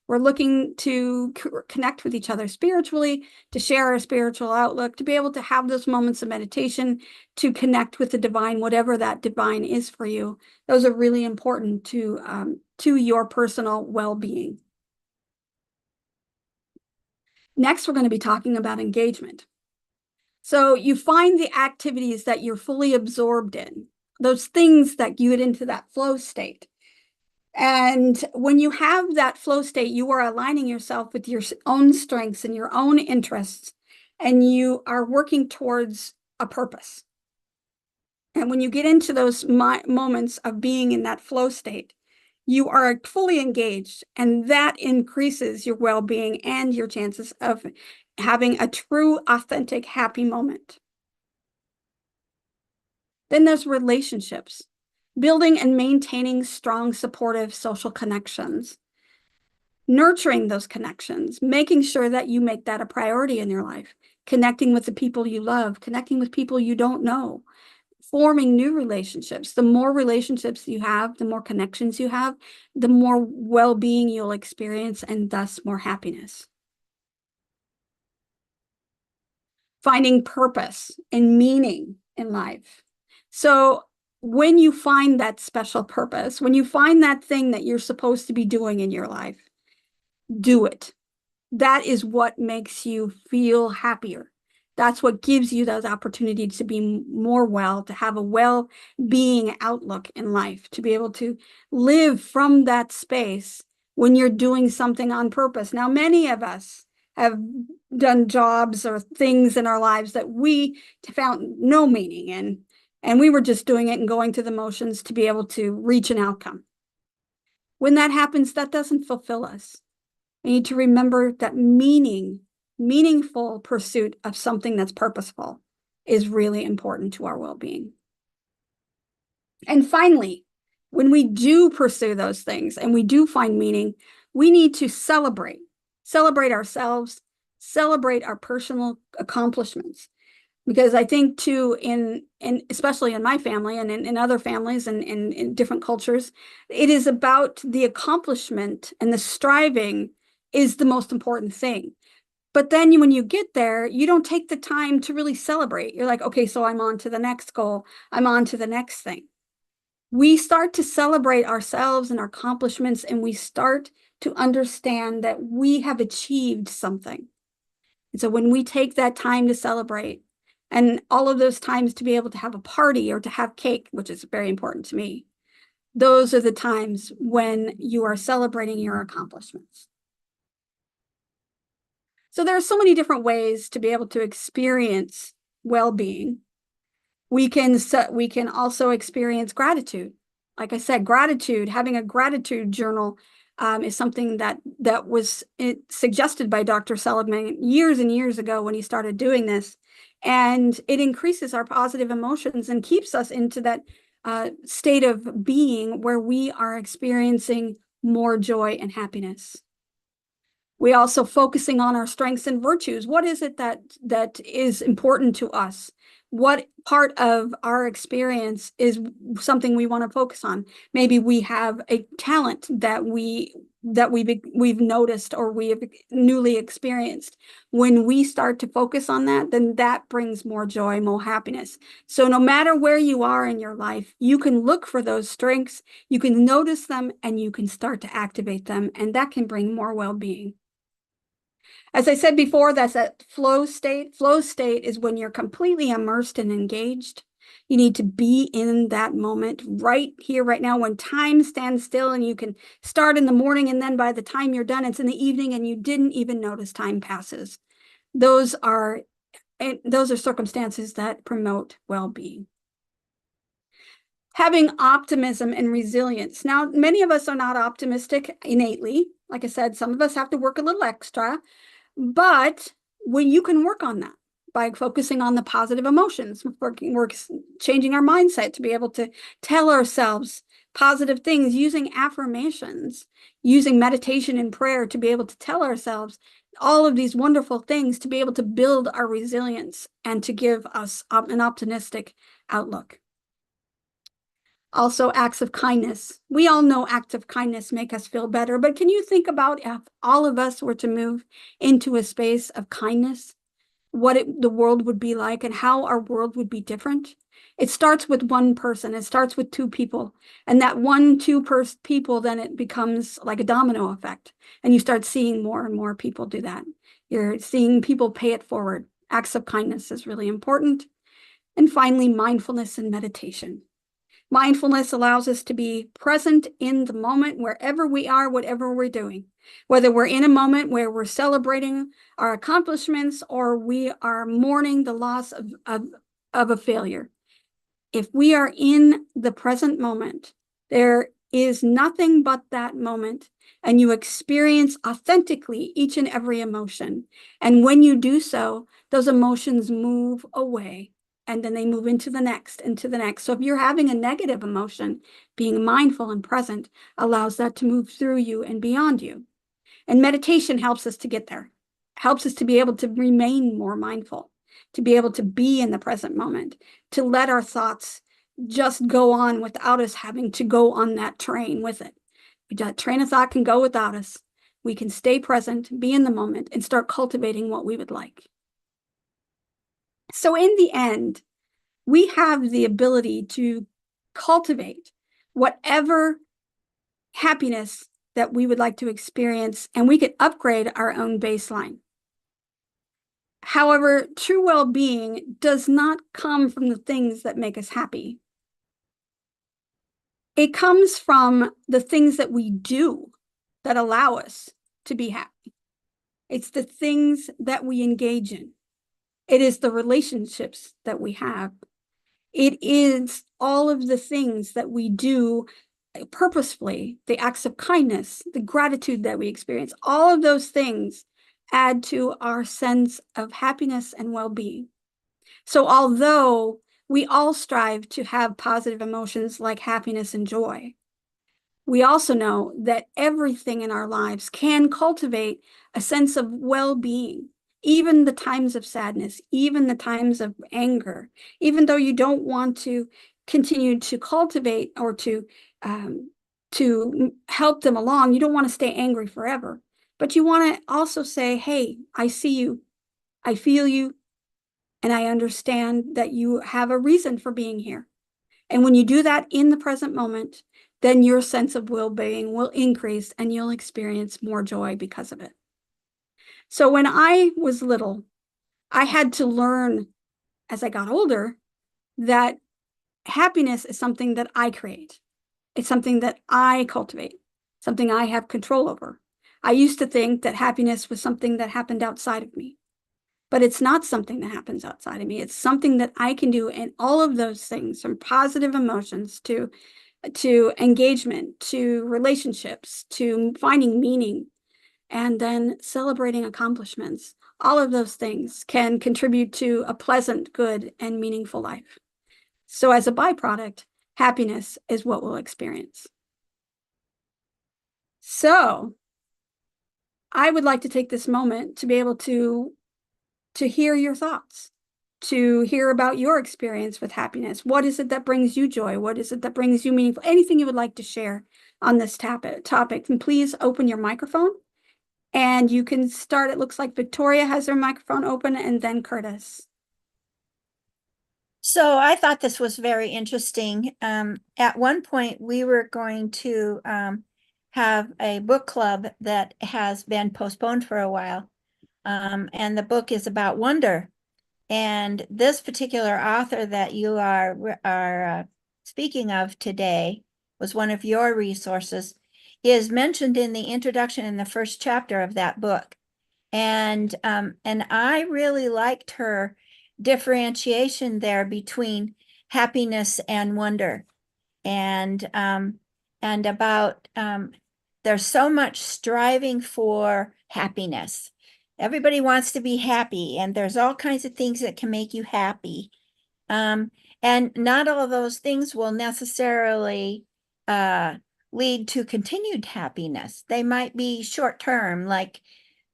We're looking to connect with each other spiritually, to share our spiritual outlook, to be able to have those moments of meditation, to connect with the divine, whatever that divine is for you. Those are really important to your personal well-being. Next, we're going to be talking about engagement. So you find the activities that you're fully absorbed in, those things that get into that flow state. And when you have that flow state, you are aligning yourself with your own strengths and your own interests, and you are working towards a purpose. And when you get into those moments of being in that flow state, you are fully engaged, and that increases your well-being and your chances of having a true, authentic, happy moment. Then there's relationships, building and maintaining strong, supportive social connections, nurturing those connections, making sure that you make that a priority in your life, connecting with the people you love, connecting with people you don't know, forming new relationships. The more relationships you have, the more connections you have, the more well-being you'll experience, and thus more happiness. Finding purpose and meaning in life. So when you find that special purpose, when you find that thing that you're supposed to be doing in your life, do it. That is what makes you feel happier. That's what gives you those opportunities to be more well, to have a well-being outlook in life, to be able to live from that space when you're doing something on purpose. Now, many of us have done jobs or things in our lives that we found no meaning in, and we were just doing it and going through the motions to be able to reach an outcome. When that happens, that doesn't fulfill us. We need to remember that meaningful pursuit of something that's purposeful is really important to our well-being. And finally, when we do pursue those things and we do find meaning, we need to celebrate ourselves, celebrate our personal accomplishments. Because I think too, especially in my family and in other families and in different cultures, it is about the accomplishment, and the striving is the most important thing. But then when you get there, you don't take the time to really celebrate. You're like, okay, so I'm on to the next goal. I'm on to the next thing. We start to celebrate ourselves and our accomplishments, and we start to understand that we have achieved something. And so when we take that time to celebrate, and all of those times to be able to have a party or to have cake, which is very important to me, those are the times when you are celebrating your accomplishments. So there are so many different ways to be able to experience well-being. We can also experience gratitude. Like I said, gratitude, having a gratitude journal is something that was suggested by Dr. Seligman years and years ago when he started doing this. And it increases our positive emotions and keeps us into that state of being where we are experiencing more joy and happiness. We also focusing on our strengths and virtues. What is it that is important to us? What part of our experience is something we want to focus on? Maybe we have a talent that we've noticed or we have newly experienced. When we start to focus on that, then that brings more joy, more happiness. So no matter where you are in your life, you can look for those strengths, you can notice them, and you can start to activate them, and that can bring more well-being. As I said before, that's that flow state. Flow state is when you're completely immersed and engaged. You need to be in that moment right here, right now, when time stands still and you can start in the morning, and then by the time you're done, it's in the evening and you didn't even notice time passes. Those are circumstances that promote well-being. Having optimism and resilience. Now, many of us are not optimistic innately. Like I said, some of us have to work a little extra. But when you can work on that by focusing on the positive emotions, changing our mindset to be able to tell ourselves positive things, using affirmations, using meditation and prayer to be able to tell ourselves all of these wonderful things, to be able to build our resilience and to give us an optimistic outlook. Also, acts of kindness. We all know acts of kindness make us feel better, but can you think about if all of us were to move into a space of kindness, what the world would be like and how our world would be different? It starts with one person. It starts with two people. And that people, then it becomes like a domino effect. And you start seeing more and more people do that. You're seeing people pay it forward. Acts of kindness is really important. And finally, mindfulness and meditation. Mindfulness allows us to be present in the moment, wherever we are, whatever we're doing, whether we're in a moment where we're celebrating our accomplishments or we are mourning the loss of a failure. If we are in the present moment, there is nothing but that moment, and you experience authentically each and every emotion. And when you do so, those emotions move away. And then they move into the next, into the next. So if you're having a negative emotion, being mindful and present allows that to move through you and beyond you. And meditation helps us to get there, helps us to be able to remain more mindful, to be able to be in the present moment, to let our thoughts just go on without us having to go on that train with it. That train of thought can go without us. We can stay present, be in the moment, and start cultivating what we would like. So in the end, we have the ability to cultivate whatever happiness that we would like to experience, and we could upgrade our own baseline. However, true well-being does not come from the things that make us happy. It comes from the things that we do that allow us to be happy. It's the things that we engage in. It is the relationships that we have. It is all of the things that we do purposefully, the acts of kindness, the gratitude that we experience. All of those things add to our sense of happiness and well-being. So although we all strive to have positive emotions like happiness and joy, we also know that everything in our lives can cultivate a sense of well-being, even the times of sadness, even the times of anger, even though you don't want to continue to cultivate or to help them along. You don't want to stay angry forever, but you want to also say, hey, I see you, I feel you, and I understand that you have a reason for being here. And when you do that in the present moment, then your sense of well-being will increase and you'll experience more joy because of it. So when I was little, I had to learn as I got older that happiness is something that I create. It's something that I cultivate, something I have control over. I used to think that happiness was something that happened outside of me, but it's not something that happens outside of me. It's something that I can do, and all of those things, from positive emotions to engagement, to relationships, to finding meaning, and then celebrating accomplishments. All of those things can contribute to a pleasant, good, and meaningful life. So as a byproduct, happiness is what we'll experience. So I would like to take this moment to be able to hear your thoughts. to hear about your experience with happiness. What is it that brings you joy? What is it that brings you meaningful? Anything you would like to share on this topic. And please open your microphone and you can start. It looks like Victoria has her microphone open and then Curtis. So I thought this was very interesting. At one point, we were going to have a book club that has been postponed for a while. And the book is about wonder. And this particular author that you are speaking of today was one of your resources, is mentioned in the introduction in the first chapter of that book. And I really liked her differentiation there between happiness and wonder. And about there's so much striving for happiness. Everybody wants to be happy, and there's all kinds of things that can make you happy. And not all of those things will necessarily lead to continued happiness. They might be short term, like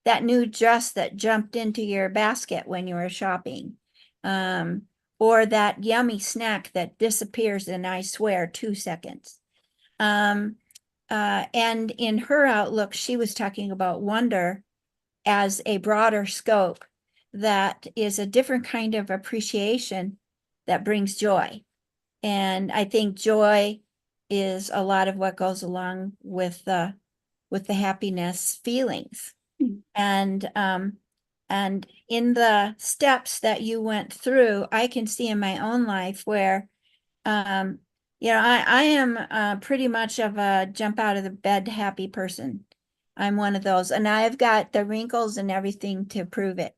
that new dress that jumped into your basket when you were shopping, or that yummy snack that disappears in, I swear, 2 seconds. And in her outlook, she was talking about wonder as a broader scope that is a different kind of appreciation that brings joy. And I think joy is a lot of what goes along with the happiness feelings. And in the steps that you went through, I can see in my own life where I am pretty much of a jump out of the bed happy person. I'm one of those, and I've got the wrinkles and everything to prove it.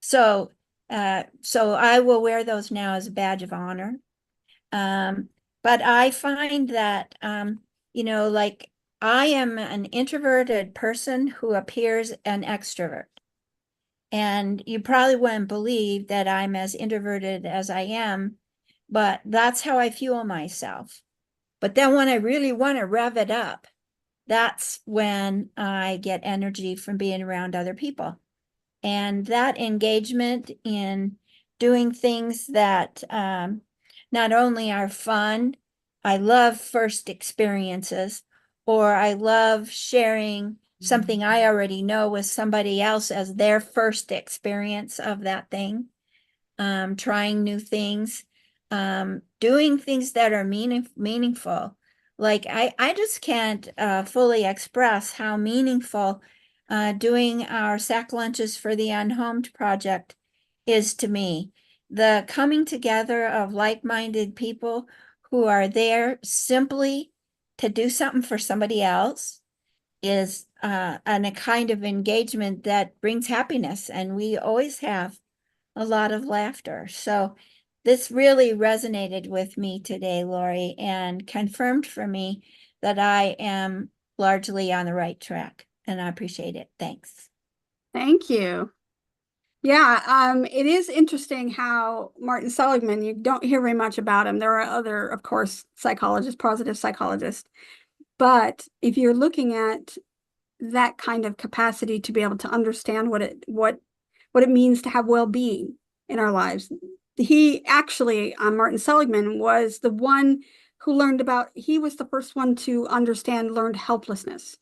So I will wear those now as a badge of honor. But I find that like I am an introverted person who appears an extrovert. And you probably wouldn't believe that I'm as introverted as I am, but that's how I fuel myself. But then when I really want to rev it up, that's when I get energy from being around other people. And that engagement in doing things that not only are fun, I love first experiences, or I love sharing something I already know with somebody else as their first experience of that thing, trying new things, doing things that are meaningful. Like I just can't fully express how meaningful doing our sack lunches for the Unhomed project is to me. The coming together of like-minded people who are there simply to do something for somebody else is a kind of engagement that brings happiness, and we always have a lot of laughter. So this really resonated with me today, Lori, and confirmed for me that I am largely on the right track, and I appreciate it. Thanks. Thank you. Yeah, it is interesting how Martin Seligman, you don't hear very much about him. There are other, of course, psychologists, positive psychologists. But if you're looking at that kind of capacity to be able to understand what it means to have well-being in our lives, he actually, Martin Seligman, was the one who he was the first one to learned helplessness.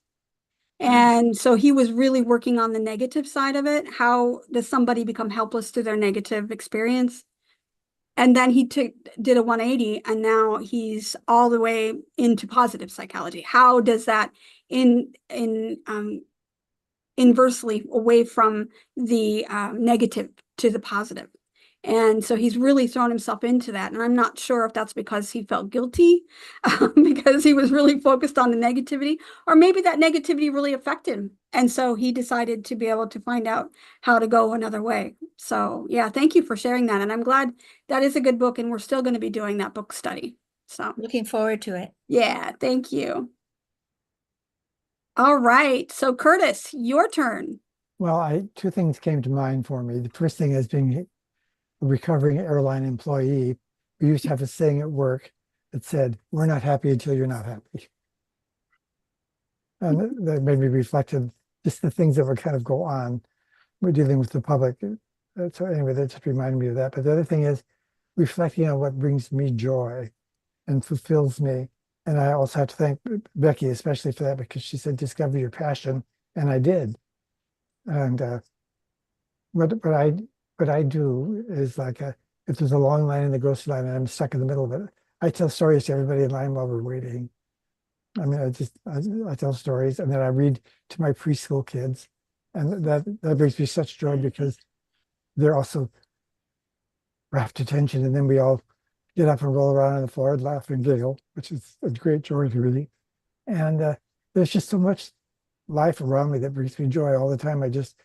And so he was really working on the negative side of it. How does somebody become helpless through their negative experience? And then he did a 180, and now he's all the way into positive psychology. How does that inversely away from the negative to the positive? And so he's really thrown himself into that. And I'm not sure if that's because he felt guilty because he was really focused on the negativity, or maybe that negativity really affected him. And so he decided to be able to find out how to go another way. So yeah, thank you for sharing that. And I'm glad that is a good book, and we're still going to be doing that book study. So looking forward to it. Yeah, thank you. All right. So Curtis, your turn. Well, two things came to mind for me. The first thing is being a recovering airline employee. We used to have a saying at work that said, "We're not happy until you're not happy." And that made me reflect on just the things that would kind of go on. We're dealing with the public So anyway, that just reminded me of that. But the other thing is reflecting on what brings me joy and fulfills me. And I also have to thank Becky, especially for that, because she said, discover your passion. And I did. And what I do is like if there's a long line in the grocery line and I'm stuck in the middle of it, I tell stories to everybody in line while we're waiting. I mean, I tell stories, and then I read to my preschool kids, and that brings me such joy because they're also rapt attention, and then we all get up and roll around on the floor and laugh and giggle, which is a great joy to me. And there's just so much life around me that brings me joy all the time. I just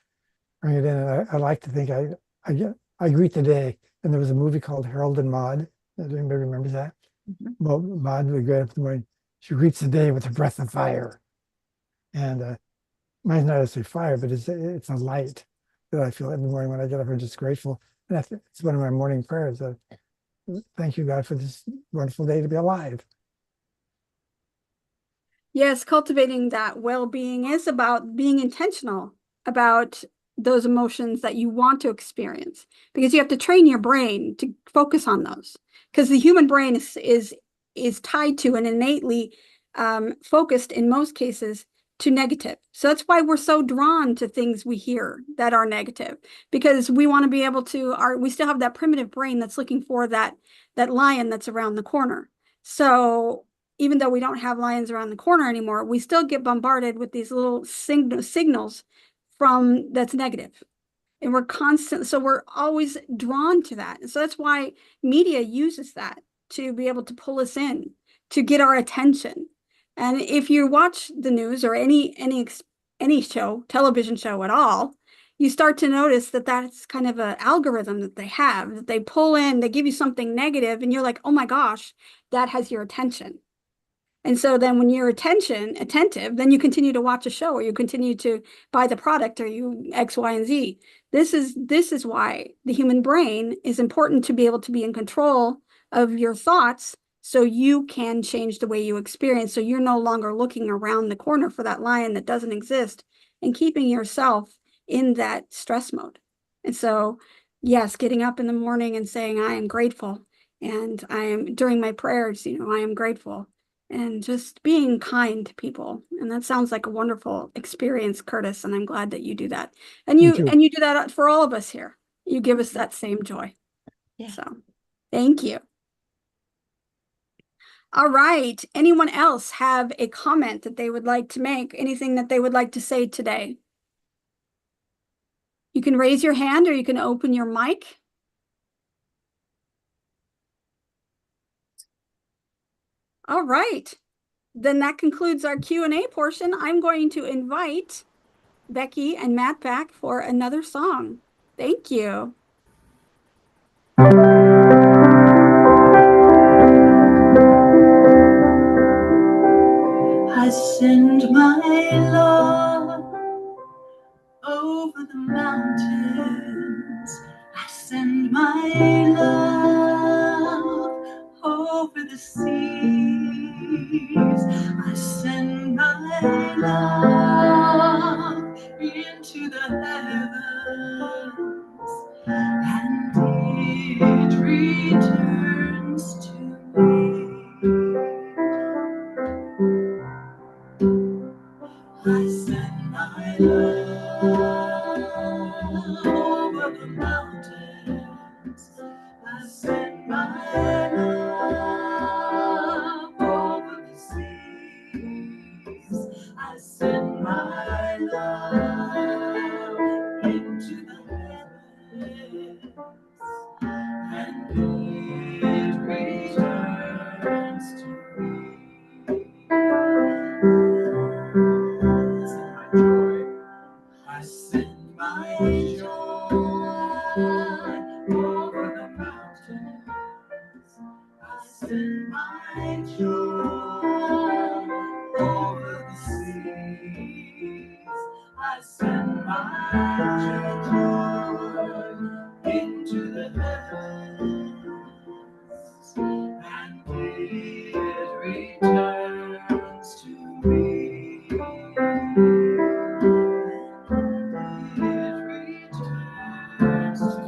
bring it in, and I like to think I greet the day. And there was a movie called Harold and Maude. Does anybody remember that? Well, Maude would get up in the morning. She greets the day with a breath of fire. And mine's not necessarily fire, but it's a light that I feel every morning when I get up. I'm just grateful. And it's one of my morning prayers. Thank you, God, for this wonderful day to be alive. Yes, cultivating that well-being is about being intentional about those emotions that you want to experience, because you have to train your brain to focus on those, because the human brain is tied to and innately focused in most cases to negative. So that's why we're so drawn to things we hear that are negative, because we want to be able to we still have that primitive brain that's looking for that lion that's around the corner. So even though we don't have lions around the corner anymore, we still get bombarded with these little signals from that's negative. And so we're always drawn to that. And so that's why media uses that to be able to pull us in, to get our attention. And if you watch the news or any show, television show at all, you start to notice that that's kind of an algorithm that they have, that they pull in, they give you something negative, and you're like, oh my gosh, that has your attention. And so then when you're attentive, then you continue to watch a show, or you continue to buy the product, or you X, Y, and Z. This is why the human brain is important, to be able to be in control of your thoughts so you can change the way you experience. So you're no longer looking around the corner for that lion that doesn't exist, and keeping yourself in that stress mode. And so, yes, getting up in the morning and saying, I am grateful. And during my prayers, I am grateful, and just being kind to people. And that sounds like a wonderful experience, Curtis. And I'm glad that you do that. And Me you too. do that for all of us here. You give us that same joy. Yeah. So thank you. All right. Anyone else have a comment that they would like to make? Anything that they would like to say today? You can raise your hand, or you can open your mic. All right. Then that concludes our Q&A portion. I'm going to invite Becky and Matt back for another song. Thank you. I send my love over the mountains. I send my love over the seas. I send my love into the heavens, and it returns to me. I send my love over the mountains. I send my love over the seas. I send my love into the heavens, and it returns to me. I send my joy over the mountains. I send my joy over the seas. I send my joy into the heavens, and it returns to me. It returns to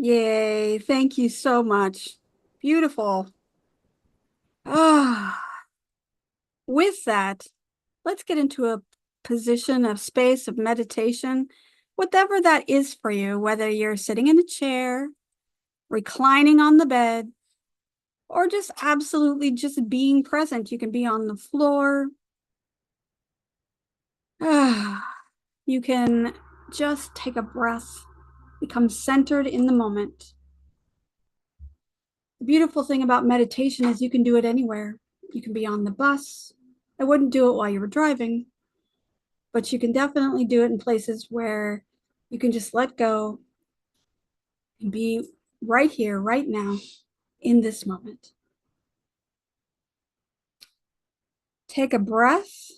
Yay. Thank you so much. Beautiful. Ah, with that, let's get into a position of space of meditation, whatever that is for you, whether you're sitting in a chair, reclining on the bed, or just absolutely just being present. You can be on the floor. You can just take a breath, become centered in the moment. The beautiful thing about meditation is you can do it anywhere. You can be on the bus. I wouldn't do it while you were driving, but you can definitely do it in places where you can just let go and be right here, right now, in this moment. Take a breath,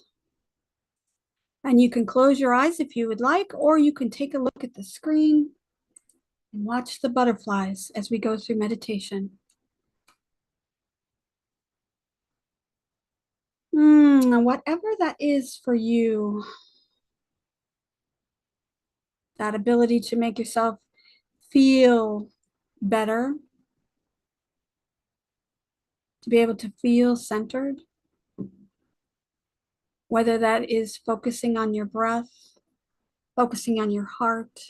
and you can close your eyes if you would like, or you can take a look at the screen and watch the butterflies as we go through meditation. Whatever that is for you, that ability to make yourself feel better, to be able to feel centered, whether that is focusing on your breath, focusing on your heart,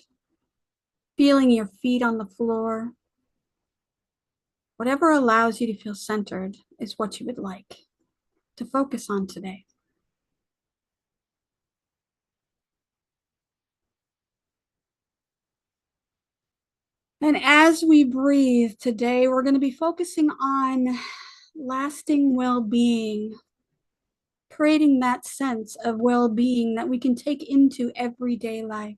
feeling your feet on the floor. Whatever allows you to feel centered is what you would like to focus on today. And as we breathe today, we're going to be focusing on lasting well-being, creating that sense of well-being that we can take into everyday life.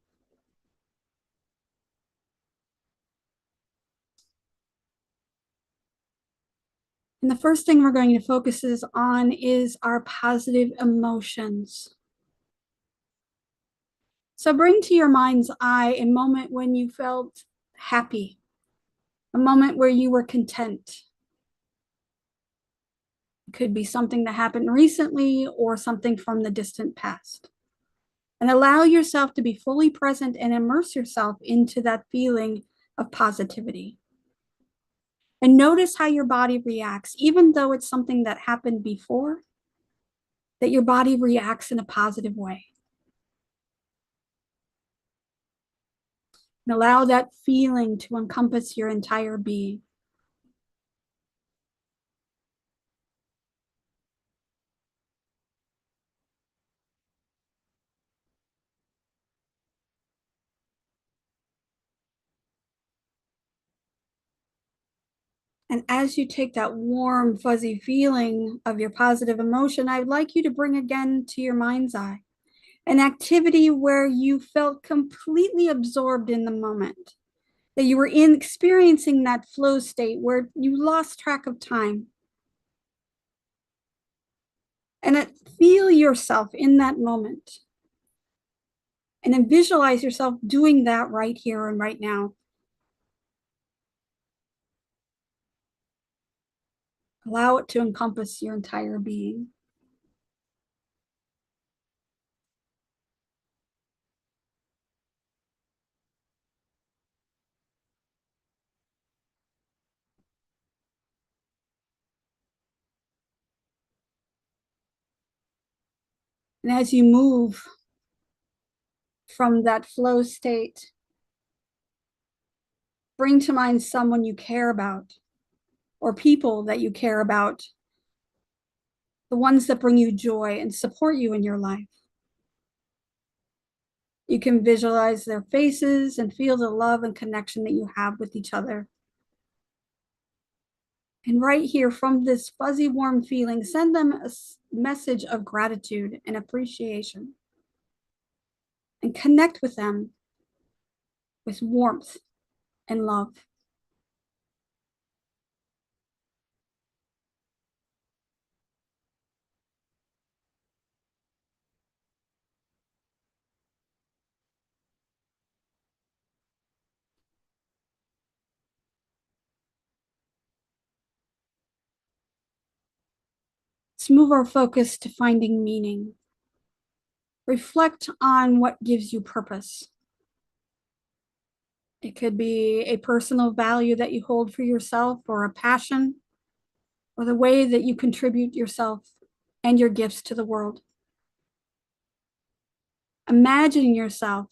And the first thing we're going to focus on is our positive emotions. So bring to your mind's eye a moment when you felt happy, a moment where you were content. It could be something that happened recently or something from the distant past. And allow yourself to be fully present and immerse yourself into that feeling of positivity. And notice how your body reacts, even though it's something that happened before, that your body reacts in a positive way. And allow that feeling to encompass your entire being. And as you take that warm, fuzzy feeling of your positive emotion, I'd like you to bring again to your mind's eye an activity where you felt completely absorbed in the moment, that you were experiencing that flow state where you lost track of time. And feel yourself in that moment. And then visualize yourself doing that right here and right now. Allow it to encompass your entire being. And as you move from that flow state, bring to mind someone you care about or people that you care about, the ones that bring you joy and support you in your life. You can visualize their faces and feel the love and connection that you have with each other. And right here, from this fuzzy, warm feeling, send them a message of gratitude and appreciation. And connect with them with warmth and love. Let's move our focus to finding meaning. Reflect on what gives you purpose. It could be a personal value that you hold for yourself, or a passion, or the way that you contribute yourself and your gifts to the world. Imagining yourself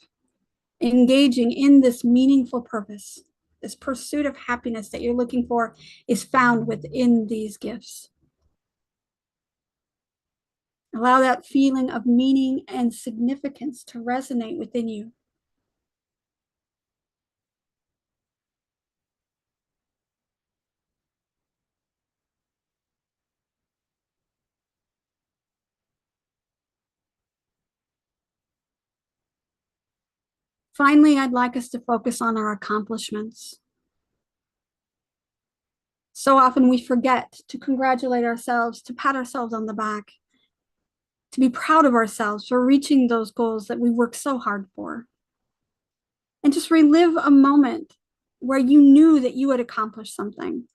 engaging in this meaningful purpose, this pursuit of happiness that you're looking for is found within these gifts. Allow that feeling of meaning and significance to resonate within you. Finally, I'd like us to focus on our accomplishments. So often we forget to congratulate ourselves, to pat ourselves on the back, to be proud of ourselves for reaching those goals that we worked so hard for. And just relive a moment where you knew that you had accomplished something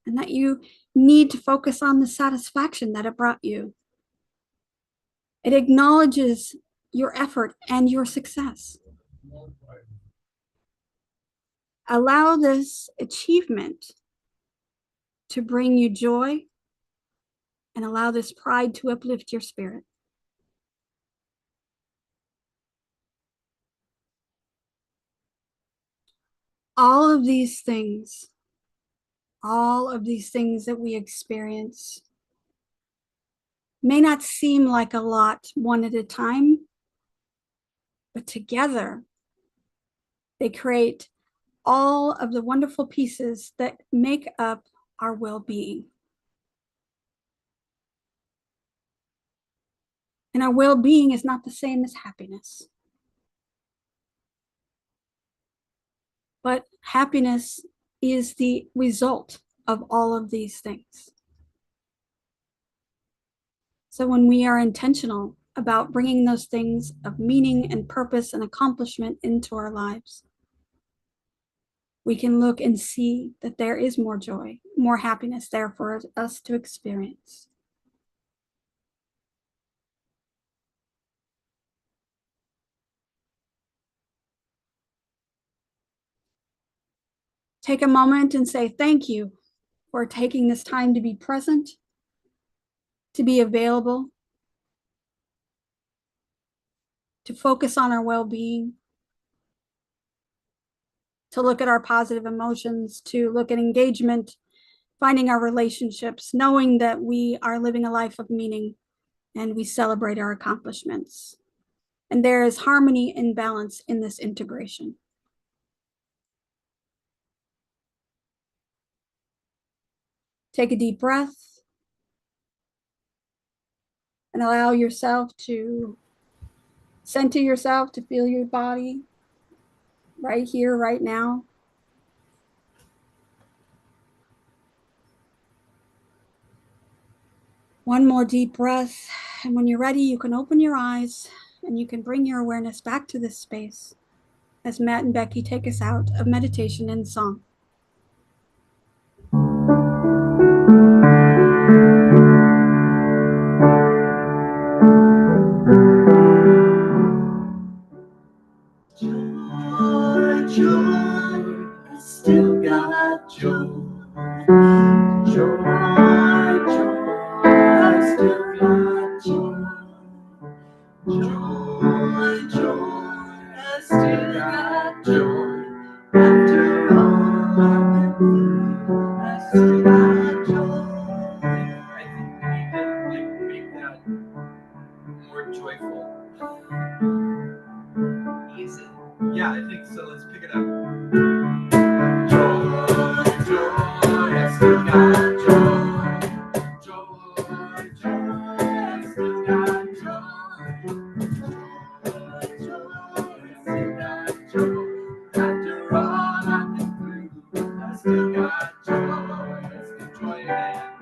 and that you need to focus on the satisfaction that it brought you. It acknowledges your effort and your success. Allow this achievement to bring you joy, and allow this pride to uplift your spirit. All of these things that we experience may not seem like a lot one at a time, but together they create all of the wonderful pieces that make up our well-being. And our well-being is not the same as happiness. But happiness is the result of all of these things. So when we are intentional about bringing those things of meaning and purpose and accomplishment into our lives, we can look and see that there is more joy, more happiness there for us to experience. Take a moment and say thank you for taking this time to be present, to be available, to focus on our well-being, to look at our positive emotions, to look at engagement, finding our relationships, knowing that we are living a life of meaning and we celebrate our accomplishments. And there is harmony and balance in this integration. Take a deep breath and allow yourself to center yourself, to feel your body right here, right now. One more deep breath. And when you're ready, you can open your eyes and you can bring your awareness back to this space as Matt and Becky take us out of meditation and song. Joy, joy, I still got joy. Joy, joy, I still got joy. Joy, joy, I still got joy. After all I've been through, I still got joy. I think we need to make that more joyful. Easy. Yeah, I think so. Let's pick it up. Joy, joy, I still got joy. Joy, joy, I still got joy. Joy, joy, I still got joy. After all I've been through, I still got joy. Let's get joy again.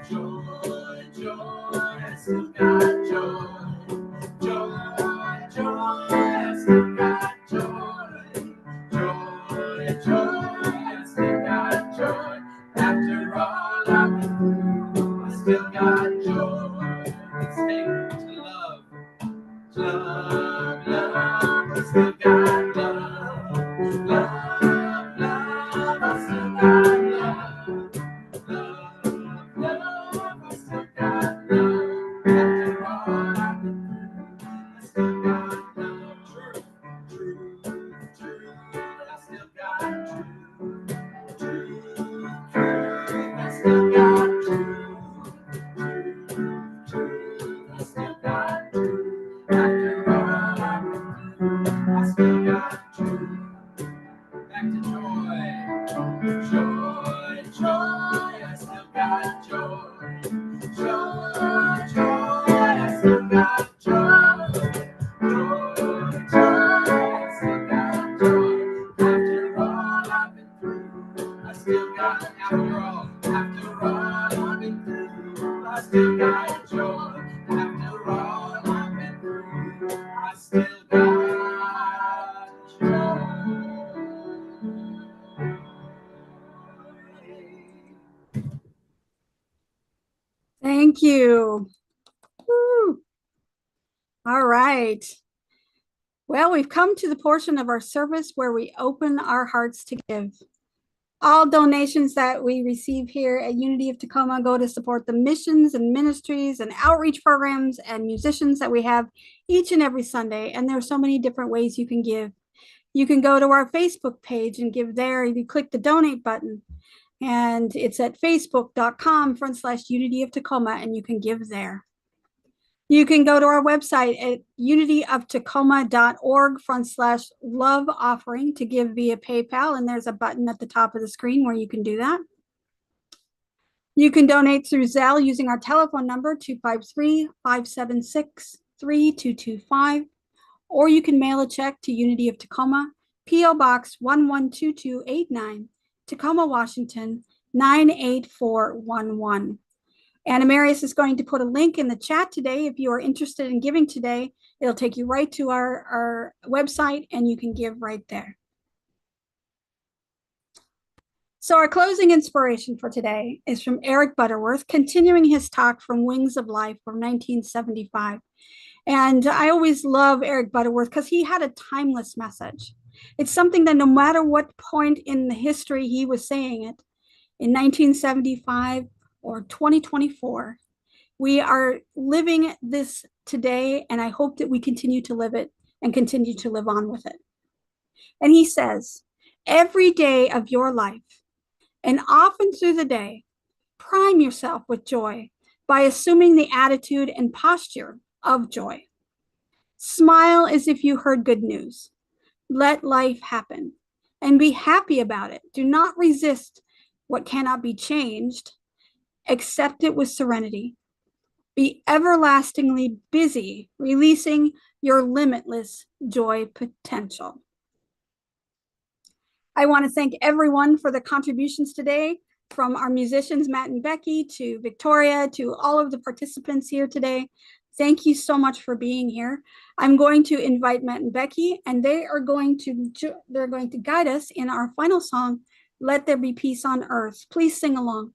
Joy, joy, I still got joy. Joy, joy, I still got joy. Joy, joy, I still got joy. After all I've been through, I still got joy. Let's take to love. Love, love, I still got love. I still got love. After all I've been through, I still got love. Truth, truth, truth. I still got truth, truth, truth. I still got truth, truth, truth. I still got truth. After all I've been through, I still got truth. Back to joy, joy, joy. I still got joy, joy, joy. I still got joy, joy, joy. I still got joy. After all I've been through, I still got after all I've been through, I still got joy. After all I've been through, I still got joy. Thank you. Woo. All right. Well, we've come to the portion of our service where we open our hearts to give. All donations that we receive here at Unity of Tacoma go to support the missions and ministries and outreach programs and musicians that we have each and every Sunday. And there are so many different ways you can give. You can go to our Facebook page and give there. You click the donate button, and it's at facebook.com/Unity of Tacoma, and you can give there. You can go to our website at unityoftacoma.org/love offering to give via PayPal, and there's a button at the top of the screen where you can do that. You can donate through Zelle using our telephone number 253-576-3225, or you can mail a check to Unity of Tacoma, P.O. Box 112289, Tacoma, Washington 98411. Anna Marius is going to put a link in the chat today. If you are interested in giving today, it'll take you right to our website and you can give right there. So our closing inspiration for today is from Eric Butterworth, continuing his talk from Wings of Life from 1975. And I always love Eric Butterworth because he had a timeless message. It's something that no matter what point in the history he was saying it, in 1975 or 2024, we are living this today, and I hope that we continue to live it and continue to live on with it. And he says, every day of your life, and often through the day, prime yourself with joy by assuming the attitude and posture of joy. Smile as if you heard good news. Let life happen and be happy about it. Do not resist what cannot be changed. Accept it with serenity. Be everlastingly busy releasing your limitless joy potential. I want to thank everyone for the contributions today, from our musicians, Matt and Becky, to Victoria, to all of the participants here today. Thank you so much for being here. I'm going to invite Matt and Becky, and they're going to guide us in our final song, Let There Be Peace on Earth. Please sing along.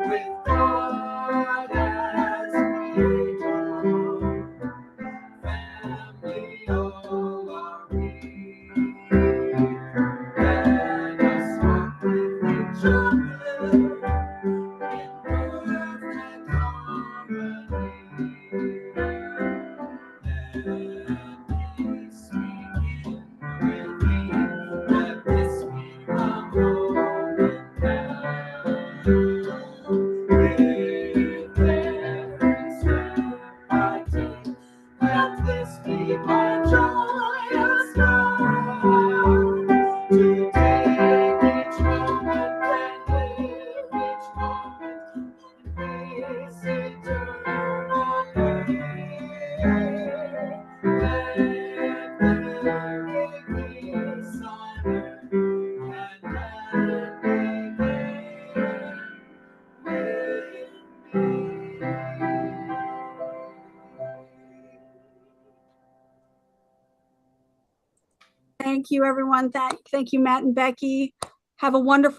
With Thank you, everyone. Thank you, Matt and Becky. Have a wonderful